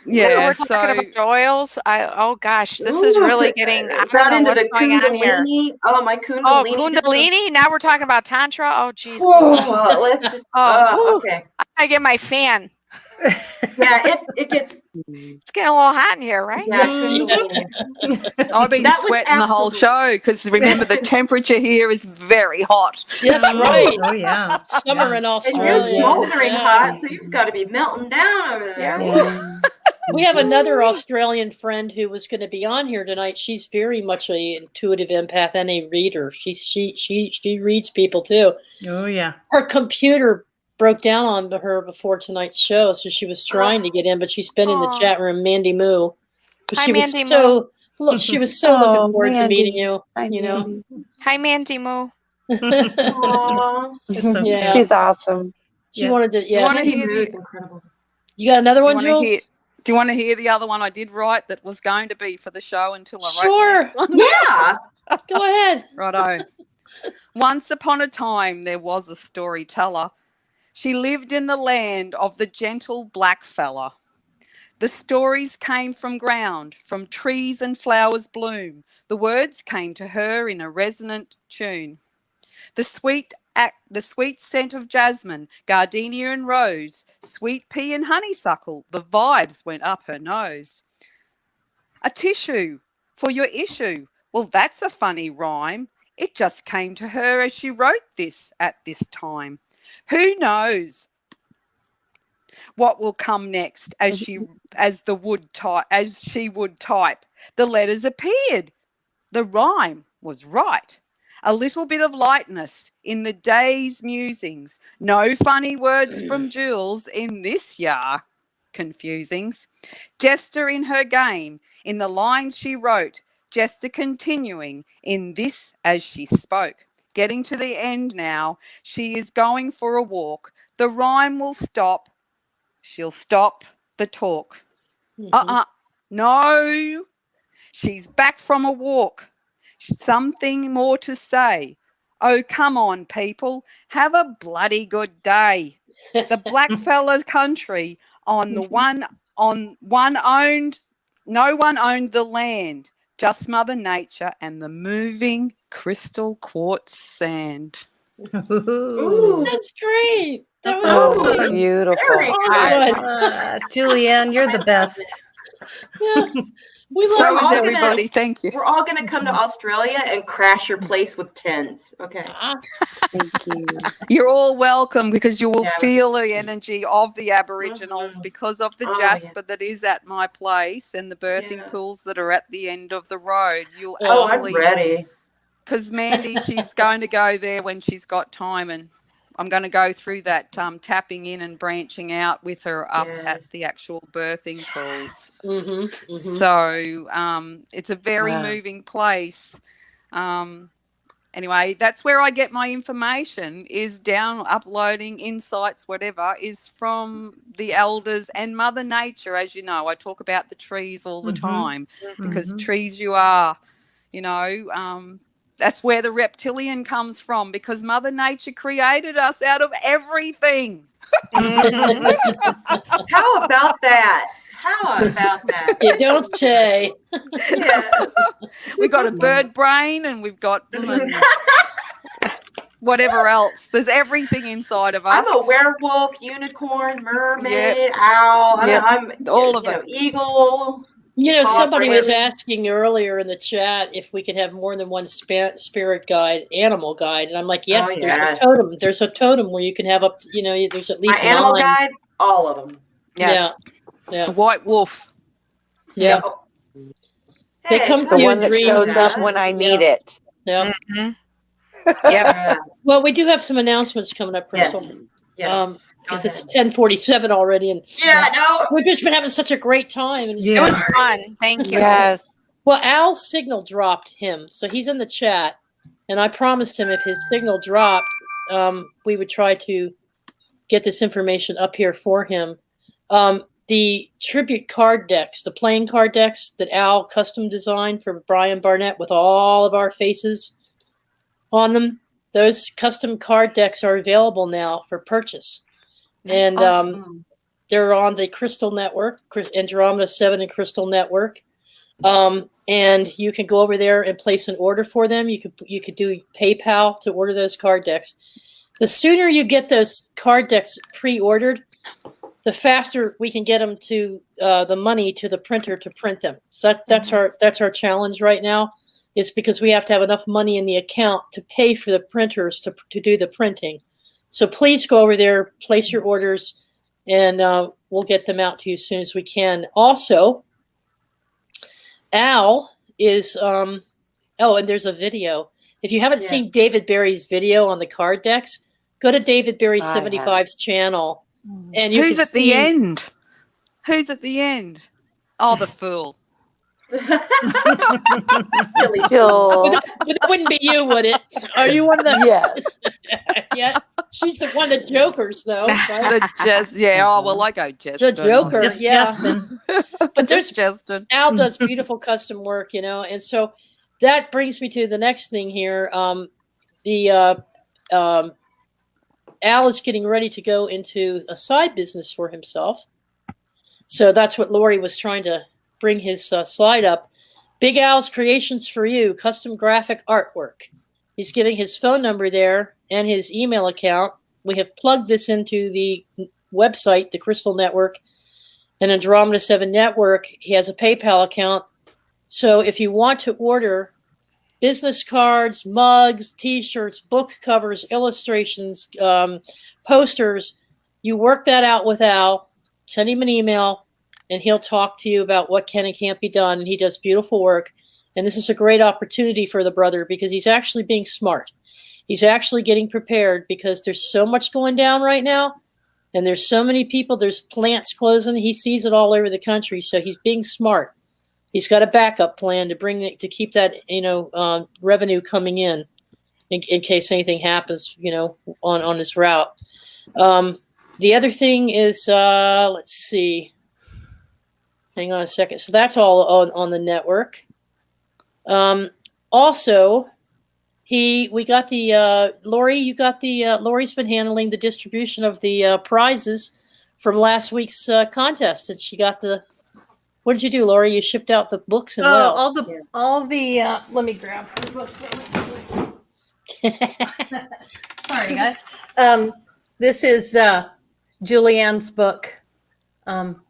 Yeah, we're talking about oils. Oh gosh, this is really getting. I don't know what's going on here. Oh, my Kundalini. Oh, Kundalini. Now we're talking about Tantra. Oh, geez. Let's just. Okay. I get my fan. Yeah, it gets. It's getting a little hot in here, right? Yeah, Kundalini. I've been sweating the whole show because remember the temperature here is very hot. That's right. Oh yeah. Summer in And Australia. you're smoldering hot, so you've got to be melting down over there. Yeah. We have another Australian friend who was going to be on here tonight. She's very much an intuitive empath and a reader. She reads people too. Oh yeah. Her computer broke down on her before tonight's show, so she was trying to get in, but she's been in the chat room, Mandy Moo. But Hi, she Mandy was so she was so looking forward to meeting you. Hi, you know. Hi, Mandy Moo. Yeah. She's awesome. She wanted to. Do you Yeah. want to hear It's incredible. You got another one, Jules? Do you want to hear the other one I did write that was going to be for the show until I wrote Sure. the next one? Yeah. Go ahead. Righto. Once upon a time, there was a storyteller. She lived in the land of the gentle black fella. The stories came from ground, from trees and flowers bloom. The words came to her in a resonant tune. The sweet scent of jasmine, gardenia and rose, sweet pea and honeysuckle, the vibes went up her nose. A tissue for your issue. Well, that's a funny rhyme. It just came to her as she wrote this at this time. Who knows what will come next as she would type. The letters appeared. The rhyme was right. A little bit of lightness in the day's musings. No funny words from Jules in this confusings. Jester in her game, in the lines she wrote. Jester continuing in this as she spoke. Getting to the end now, she is going for a walk. The rhyme will stop. She'll stop the talk. No. She's back from a walk. Something more to say. Oh, come on, people. Have a bloody good day. The blackfella country no one owned the land. Just Mother Nature and the moving crystal quartz sand. Ooh, that's great. That's awesome. Beautiful. Julianne, you're the best. Yeah. So is everybody. Thank you. We're all going to come to Australia and crash your place with tens. Okay. Thank you. You're all welcome because you will feel the energy of the Aboriginals because of the jasper that is at my place and the birthing pools that are at the end of the road. You'll actually. I'm ready. Because Mandy, she's going to go there when she's got time, and I'm going to go through that tapping in and branching out with her up at the actual birthing pools. So it's a very moving place. Anyway, that's where I get my information, is uploading insights, whatever, is from the elders and Mother Nature. As you know, I talk about the trees all the time because trees you are. You know, that's where the reptilian comes from, because Mother Nature created us out of everything. How about that? How about that? You don't say. Yes. We've got a bird brain, and we've got whatever else. There's everything inside of us. I'm a werewolf, unicorn, mermaid, owl. I'm all of it. Eagle. You know, somebody was asking earlier in the chat if we could have more than one spirit guide, animal guide, and I'm like, yes, there's a totem. There's a totem where you can have up to, you know, there's at least my animal 9. guide, all of them. Yes. Yeah. The white wolf. Yeah. They come the to one that dreams. shows up when I need it. Yeah. Yep. Well, we do have some announcements coming up, Crystal. Yes. Because it's 10:47 already, and no, we've just been having such a great time. And It was fun. Thank you. Yes. Well, Al's signal dropped him, so he's in the chat, and I promised him if his signal dropped, we would try to get this information up here for him. The tribute card decks, the playing card decks that Al custom designed for Brian Barnett with all of our faces on them, those custom card decks are available now for purchase. And they're on the Crystal Network, Andromeda 7 and Crystal Network. And you can go over there and place an order for them. You could do PayPal to order those card decks. The sooner you get those card decks pre-ordered, the faster we can get them to the money to the printer to print them. So that's our challenge right now, is because we have to have enough money in the account to pay for the printers to do the printing. So please go over there, place your orders, and we'll get them out to you as soon as we can. Also, Al is and there's a video. If you haven't seen David Barry's video on the card decks, go to David Barry 75's channel. And who's at the end? Who's at the end? Oh, the fool. But that wouldn't be you, would it? Are you one of the? Yeah. She's the one of the jokers, though. Right? I go Justin. The joker, Justin. But there's Justin. Al does beautiful custom work, you know, and so that brings me to the next thing here. Al is getting ready to go into a side business for himself. So that's what Lori was trying to bring his slide up. Big Al's Creations for You, custom graphic artwork. He's giving his phone number there and his email account. We have plugged this into the website, the Crystal Network and Andromeda 7 Network. He has a PayPal account. So if you want to order business cards, mugs, T-shirts, book covers, illustrations, posters, you work that out with Al, send him an email, and he'll talk to you about what can and can't be done. And he does beautiful work. And this is a great opportunity for the brother because he's actually being smart. He's actually getting prepared because there's so much going down right now. And there's so many people, there's plants closing. He sees it all over the country. So he's being smart. He's got a backup plan to keep that, revenue coming in case anything happens, on his route. The other thing is, let's see. Hang on a second. So that's all on the network. Also, we got the Lori. You got the Lori's been handling the distribution of the prizes from last week's contest, and she got the. What did you do, Lori? You shipped out the books and all the. Let me grab. Sorry, guys. This is Julianne's book.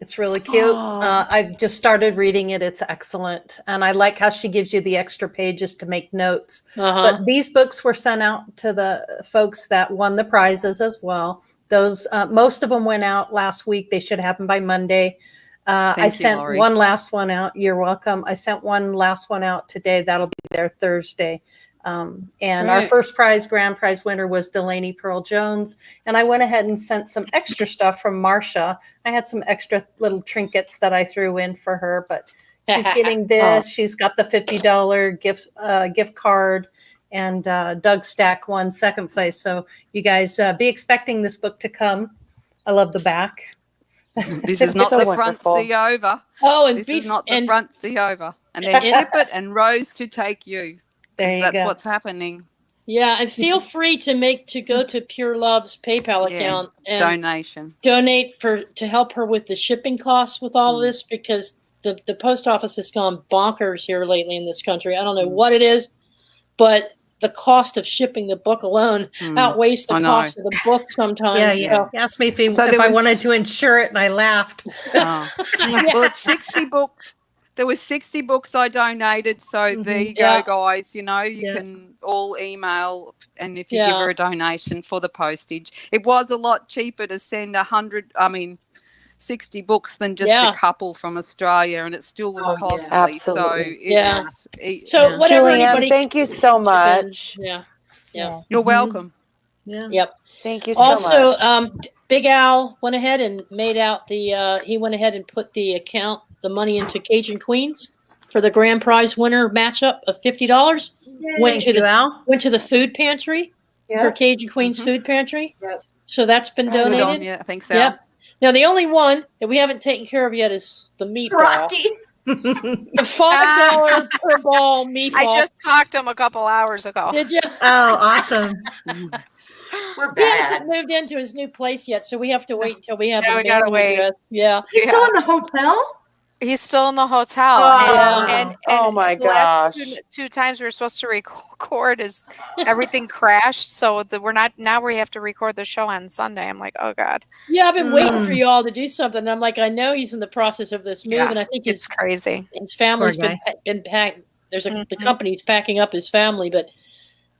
It's really cute. I've just started reading it. It's excellent. And I like how she gives you the extra pages to make notes. But these books were sent out to the folks that won the prizes as well. Those most of them went out last week. They should happen by Monday. I sent one last one out. You're welcome. I sent one last one out today. That'll be there Thursday. Our first grand prize winner was Delaney Pearl Jones. And I went ahead and sent some extra stuff from Marsha. I had some extra little trinkets that I threw in for her, but she's getting this. She's got the $50 gift card, and Doug Stack won second place. So you guys be expecting this book to come. I love the back. This is not the front see over. Oh, and this is not the front see over. and then flip it and Rose to take you. There Because you that's go. what's happening. Yeah, and feel free to go to Pure Love's PayPal account and donate to help her with the shipping costs with all of this, because the post office has gone bonkers here lately in this country. I don't know what it is, but the cost of shipping the book alone outweighs the cost of the book sometimes. Yeah, yeah. So. He asked me if I wanted to insure it, and I laughed. Well, it's 60 books. There was 60 books I donated, so there you go, guys. You know, you can all email, and if you give her a donation for the postage, it was a lot cheaper to send 60 books than just a couple from Australia, and it still was costly. Absolutely. So whatever. Julianne, thank you so much. Yeah. You're welcome. Yeah. Yep. Thank you so much. Also, Big Al went ahead and made out he went ahead and put the money into Cajun Queens for the grand prize winner matchup of $50. Went to the food pantry for Cajun Queens food pantry. Yep. So that's been donated. Yeah, I think so. Yep. Now the only one that we haven't taken care of yet is the meatball. The $5 per ball meatball. I just talked to him a couple hours ago. Did you? Oh, awesome. He hasn't moved into his new place yet, so we have to wait until we have we gotta wait. address. Yeah. He's still in the hotel? He's still in the hotel. And oh my the last gosh. two times we were supposed to record everything crashed. So we're not, now we have to record the show on Sunday. I'm like, oh God. Yeah, I've been waiting for you all to do something. And I'm like, I know he's in the process of this move, and I think it's crazy. His family's been packed. The company's packing up his family, but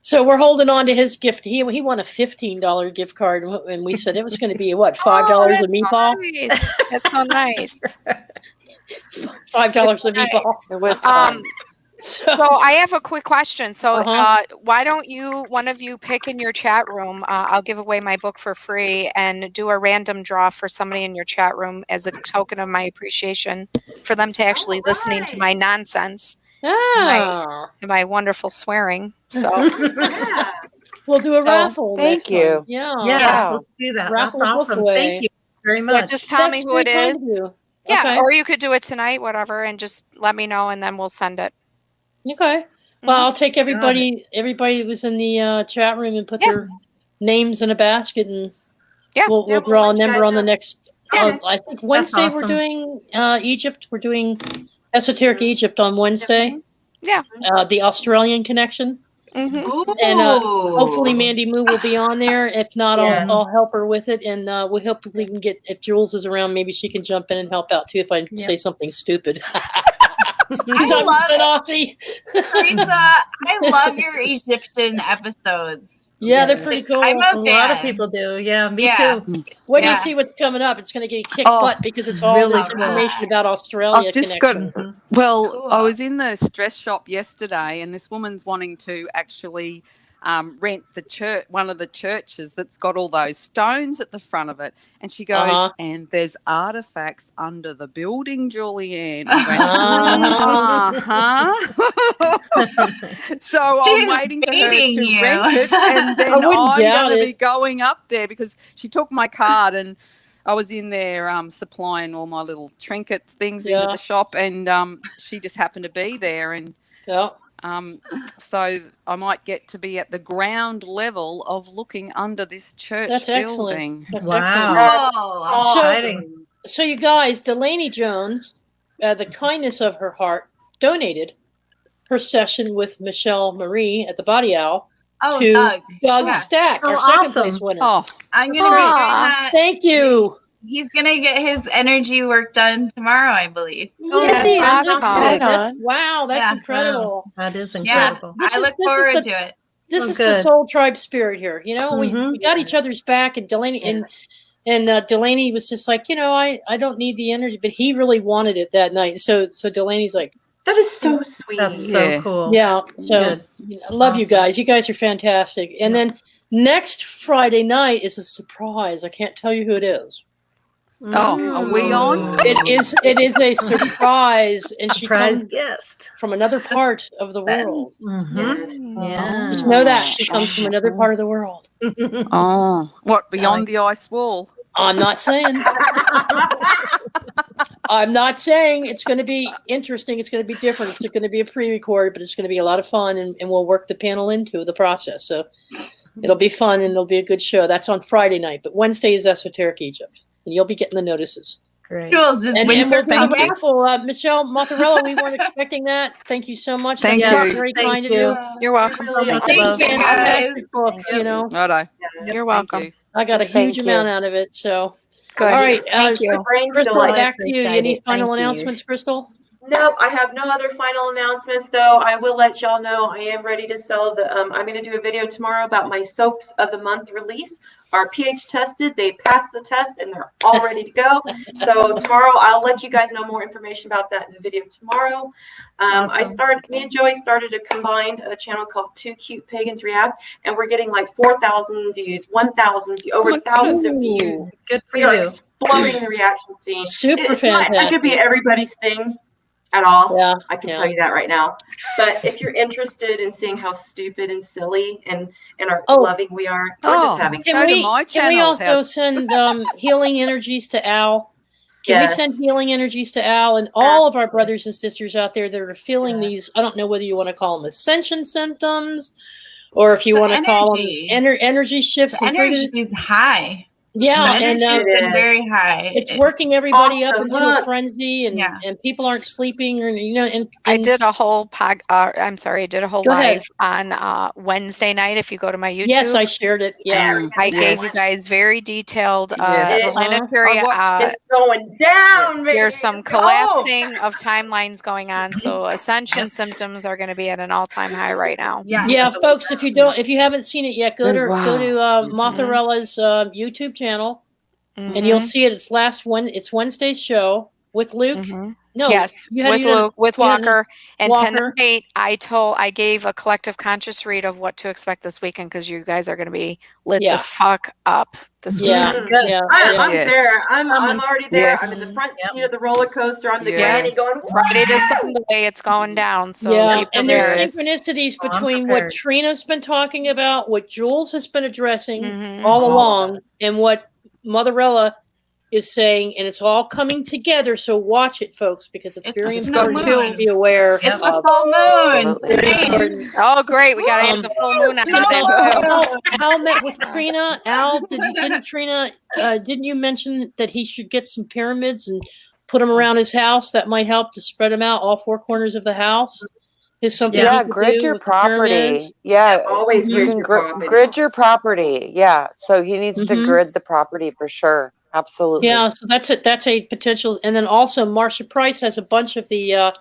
so we're holding on to his gift. He won a $15 gift card, and we said it was going to be what, $5 a meatball. Nice. That's so nice. $5 a meatball. It was so I have a quick question. So why don't one of you pick in your chat room? I'll give away my book for free and do a random draw for somebody in your chat room as a token of my appreciation for them to actually listening to my nonsense. My wonderful swearing. So we'll do a raffle. Thank you. Yeah. Yes, let's do that. Raffle That's awesome. Thank you very much. Yeah, just tell me who it is. Yeah, okay. or you could do it tonight, whatever, and just let me know, and then we'll send it. Okay. Well, I'll take everybody who was in the chat room and put their names in a basket, and we'll draw a number on the next. I think Wednesday we're doing Egypt. We're doing Esoteric Egypt on Wednesday. Yeah. The Australian connection. Mm-hmm. And hopefully Mandy Moo will be on there. If not, I'll help her with it. And we hopefully can get, if Jules is around, maybe she can jump in and help out too if I say something stupid. Because I'm an Aussie. Teresa, I love your Egyptian episodes. Yeah, they're pretty cool. I'm a fan. lot of people do. Yeah, me too. When you see what's coming up, it's going to get kicked butt because it's all this information about Australia connection. I was in the stress shop yesterday, and this woman's wanting to actually rent the church, one of the churches that's got all those stones at the front of it. And she goes, and there's artifacts under the building, Julianne. So I'm waiting for her to rent it, and then I'm going to be going up there because she took my card, and I was in there supplying all my little trinkets things into the shop, and she just happened to be there, and so I might get to be at the ground level of looking under this church building. That's wow. Exciting. So you guys, Delaney Jones, the kindness of her heart, donated her session with Michelle Marie at the Body Owl to Doug Stack, our second place winner. I'm going to be doing that. Thank you. He's going to get his energy work done tomorrow, I believe. Yes, he is. Awesome. Wow, that's incredible. Wow. That is incredible. I look forward to it. This is the soul tribe spirit here. You know, we got each other's back, and Delaney and Delaney was just like, I don't need the energy, but he really wanted it that night. So Delaney's like, that is so sweet. That's so cool. Yeah. So I love you guys. You guys are fantastic. And then next Friday night is a surprise. I can't tell you who it is. Are we on? It is a surprise, and she comes guest from another part of the world. Yeah. Just know that she comes from another part of the world. What, beyond the ice wall? I'm not saying. I'm not saying it's going to be interesting. It's going to be different. It's going to be a pre-record, but it's going to be a lot of fun, and we'll work the panel into the process. So it'll be fun, and it'll be a good show. That's on Friday night, but Wednesday is Esoteric Egypt, and you'll be getting the notices. Great. Jules, is And winter we'll do the coming? raffle. Michelle Motherella, we weren't expecting that. Thank you so much. Thank That's you. very Thank kind of you. you. You're welcome. So much It's a love. fantastic book, you. you know. Righto. You're welcome. Thank you. I got a Thank huge you. amount out of it. So, Good. all right. Thank you. Brain's Crystal, delight. back to you. appreciate Any it. final Thank you. announcements, Crystal? Nope, I have no other final announcements, though. I will let y'all know I am ready to sell the. I'm going to do a video tomorrow about my soaps of the month release. Are pH tested, they passed the test, and they're all ready to go. So tomorrow, I'll let you guys know more information about that in the video tomorrow. Me and Joey started a combined channel called Two Cute Pagans React, and we're getting like 4,000 views, 1,000, over thousands of views. Good for We are you. exploding in the reaction scene. Super It's not going to be fantastic. everybody's thing at all. Yeah, I can yeah. tell you that right now. But if you're interested in seeing how stupid and silly and our Oh. loving we are, we're just having Go fun. to my Can we channel, also House. send healing energies to Al? Can we send Yes. healing energies to Al and all of our brothers and sisters out there that are feeling these, I don't know whether you want to call them ascension symptoms or if you The want to call them energy. energy shifts The and energy frequencies. is high. Yeah, The and energy has been is. very high. it's working everybody Off up the into a hook. frenzy, and, Yeah. and people aren't sleeping, or and I did a whole I did a whole Go ahead. live on Wednesday night. If you go to my YouTube, Yes, I shared it. Yeah. I gave you Yes. guys very detailed Yes. planetary. I watched It's going down, baby. There's some Let's go. collapsing of timelines going on, so ascension symptoms are going to be at an all-time high right now. Yeah, folks, if you haven't seen it yet, go to Wow. Motherella's YouTube channel, Mhm. and you'll see it. It's Wednesday's show with Luke. Mhm. No, Yes, you had with you done- Luke, with you had- Walker, and Walker. tonight I gave a collective conscious read of what to expect this weekend because you guys are going to be lit Yeah. the fuck up this Yeah, weekend. Good. yeah, I'm Yes. there. I'm already there. Yes. I'm in the front seat of the roller coaster. I'm the Yeah. granny going, Friday to "Wow!" Sunday, it's going down. So yeah. be And there's prepared. synchronicities Oh, I'm between what prepared. Trina's been talking about, what Jules has been addressing Mhm. all All of along, us. and what Motherella is saying, and it's all coming together. So watch it, folks, because it's very It's no important to moon. be aware It's a of. full moon. Absolutely. Very Right. important. Oh, great! We got to have the full moon on You know, today. Al met with Trina. Al, didn't Trina? Didn't you mention that he should get some pyramids and put them around his house? That might help to spread them out all four corners of the house. Is something Yeah, he could grid do your with the pyramids. property. Yeah, Always Mhm. you grid can your property. grid your property. Yeah, so he needs to Mhm. grid the property for sure. Absolutely. Yeah, so that's a potential. And then also Marsha Price has a bunch of the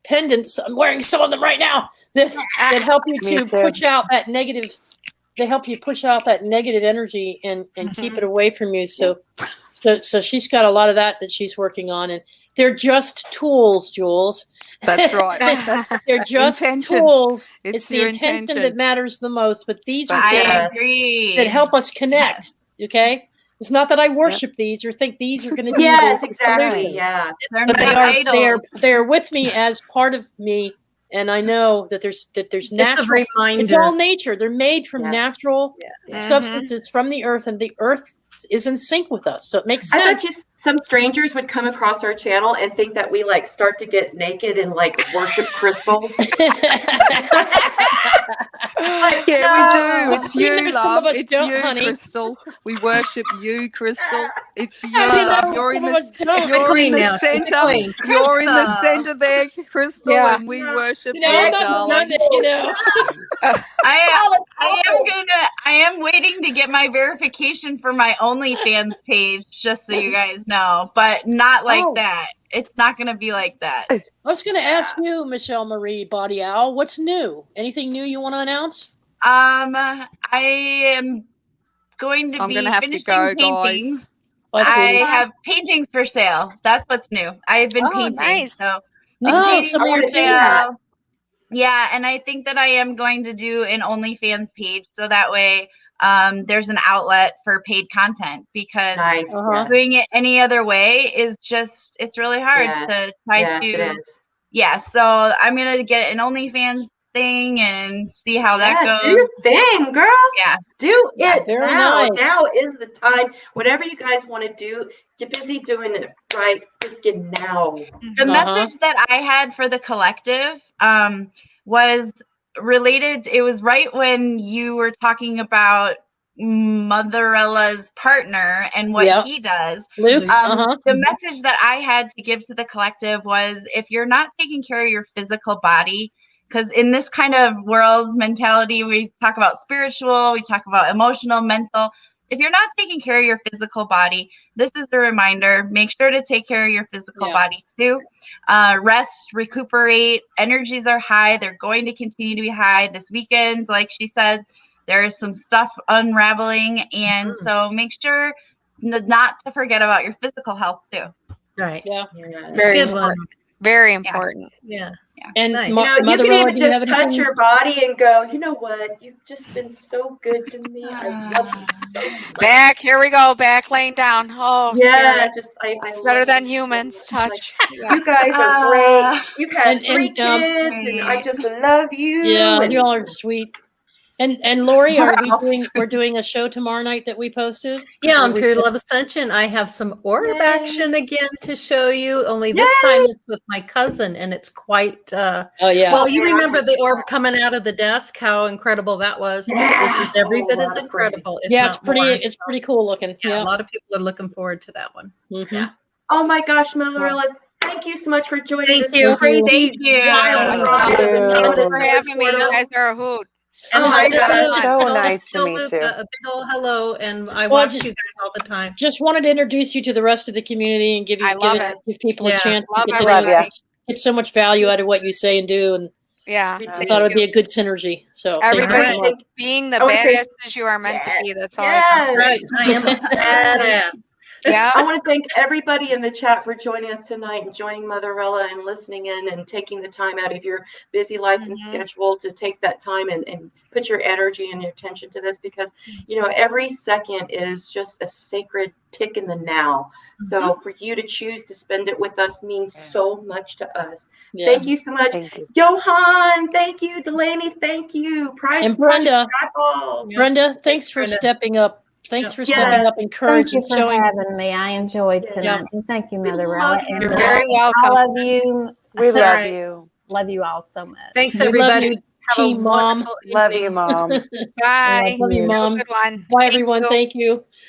pendants. I'm wearing some of them right now that help you Me to too. push out that negative. They help you push out that negative energy and keep it away from you. So she's got a lot of that she's working on, and they're just tools, Jules. That's right. That's They're just intention. tools. It's It's the your intention intention. that matters the most. But these are I things agree. that help us connect. Okay, it's not that I worship these or think these are going to be Yes, the exactly. solution. Yeah. They're But not idols. they're with me as part of me, and I know that there's It's a natural. reminder. It's all nature. They're made from Yeah. natural Mhm. substances from the earth, and the earth is in sync with us. So it makes I sense. bet you some strangers would come across our channel and think that we like start to get naked and like worship crystals. Like, Yeah, no. we do. It's We know you, some love. of us It's don't, you, honey. Crystal. We worship you, Crystal. It's you, How do you love. know You're in some of the us don't? you're in Clean the now. Keep it center. clean. You're in the Crystal. center there, Crystal, Yeah. and we worship You know, you, I'm not darling. done it, you know. I am waiting to get my verification for my OnlyFans page, just so you guys know, but not like Oh. that. It's not going to be like that. I was going to ask you, Michelle Marie Body Owl, what's new? Anything new you want to announce? I am going to I'm be gonna have to finishing go, paintings. guys. Bye, I sweetie. have paintings for sale. That's what's new. I've been Oh, painting. nice. So Oh, some of I your wanna see favorite. that. yeah, and I think that I am going to do an OnlyFans page so that way there's an outlet for paid content, because Nice. Uh-huh. doing it any other way is it's really hard Yes. to try Yes, to it is. yeah, so I'm gonna get an OnlyFans thing and see how that Do goes. your thing, girl. Yeah. Do it Very now. nice. Now is the time. Whatever you guys want to do, get busy doing it right freaking now. The message that I had for the collective was related. It was right when you were talking about Motherella's partner and what he does. Luke. The message that I had to give to the collective was, if you're not taking care of your physical body, because in this kind of world mentality, we talk about spiritual, we talk about emotional, mental. If you're not taking care of your physical body, this is the reminder. Make sure to take care of your physical body too. Rest, recuperate. Energies are high. They're going to continue to be high this weekend. Like she said, there is some stuff unraveling. And so make sure not to forget about your physical health too. Right. Yeah. Very Good important. one. Very important. Yeah. And Nice. You know, you can Motherella, even do you have just touch anything? your body and go, you know what? You've just been so good to me. I love you so much. Back, here we go. Back laying down. Oh, Yeah, Spirit. just It's love better you than so humans. much. Touch. You guys are great. You've had And- 3 and, kids, and I just love you. Yeah, and you all are sweet. And Lori, we're doing a show tomorrow night that we posted? Yeah, on We Pure Love just- Ascension, I have some orb Yay. action again to show you. Only this time it's with my cousin, and it's quite. Oh yeah. Well, you remember the orb coming out of the desk? How incredible that was! This is every bit as incredible. If Yeah, it's not pretty. more. It's pretty cool looking. Yeah, Yeah. a lot of people are looking forward to that one. Yeah. Oh my gosh, Motherella, thank you so much for joining Thank this you. crazy, Thank you. wild ride of the Thanks Shamanism for having me. You portal. guys are a hoot. And Oh hi my to God. Luke. So Tell- nice to tell meet Luke you. A big ol' hello, and I Well, watch just- you guys all the time. Just wanted to introduce you to the rest of the community and give people Yeah. a chance Love to get to everybody. know you. Get so much value out of what you say and do, and Yeah. I thought it would be a good synergy. So thank you Everybody very much. being the I wanna say- badasses you are meant to be. That's all I Yes. can That's say. right. I am a badass. Yeah. I want to thank everybody in the chat for joining us tonight and joining Motherella and listening in and taking the time out of your busy life and schedule to take that time and put your energy and your attention to this, because, you know, every second is just a sacred tick in the now. So for you to choose to spend it with us means so much to us. Yeah. Thank you so much. Thank you. Johan, thank you. Delaney, thank you. And Brenda. Skyballs. Brenda, thanks for Brenda. stepping up. Thanks for Yes. stepping up, Thank encouraging, you for showing. having me. I enjoyed tonight. And thank you, We Motherella. love you. And You're very welcome. all of you. We love right. you. Love you all so much. Thanks, We love everybody. you, Have a Team Mom. wonderful Love evening. you, Mom. Bye. Love you, you. Mom. Good one. Bye, Thank everyone. you. Thank you.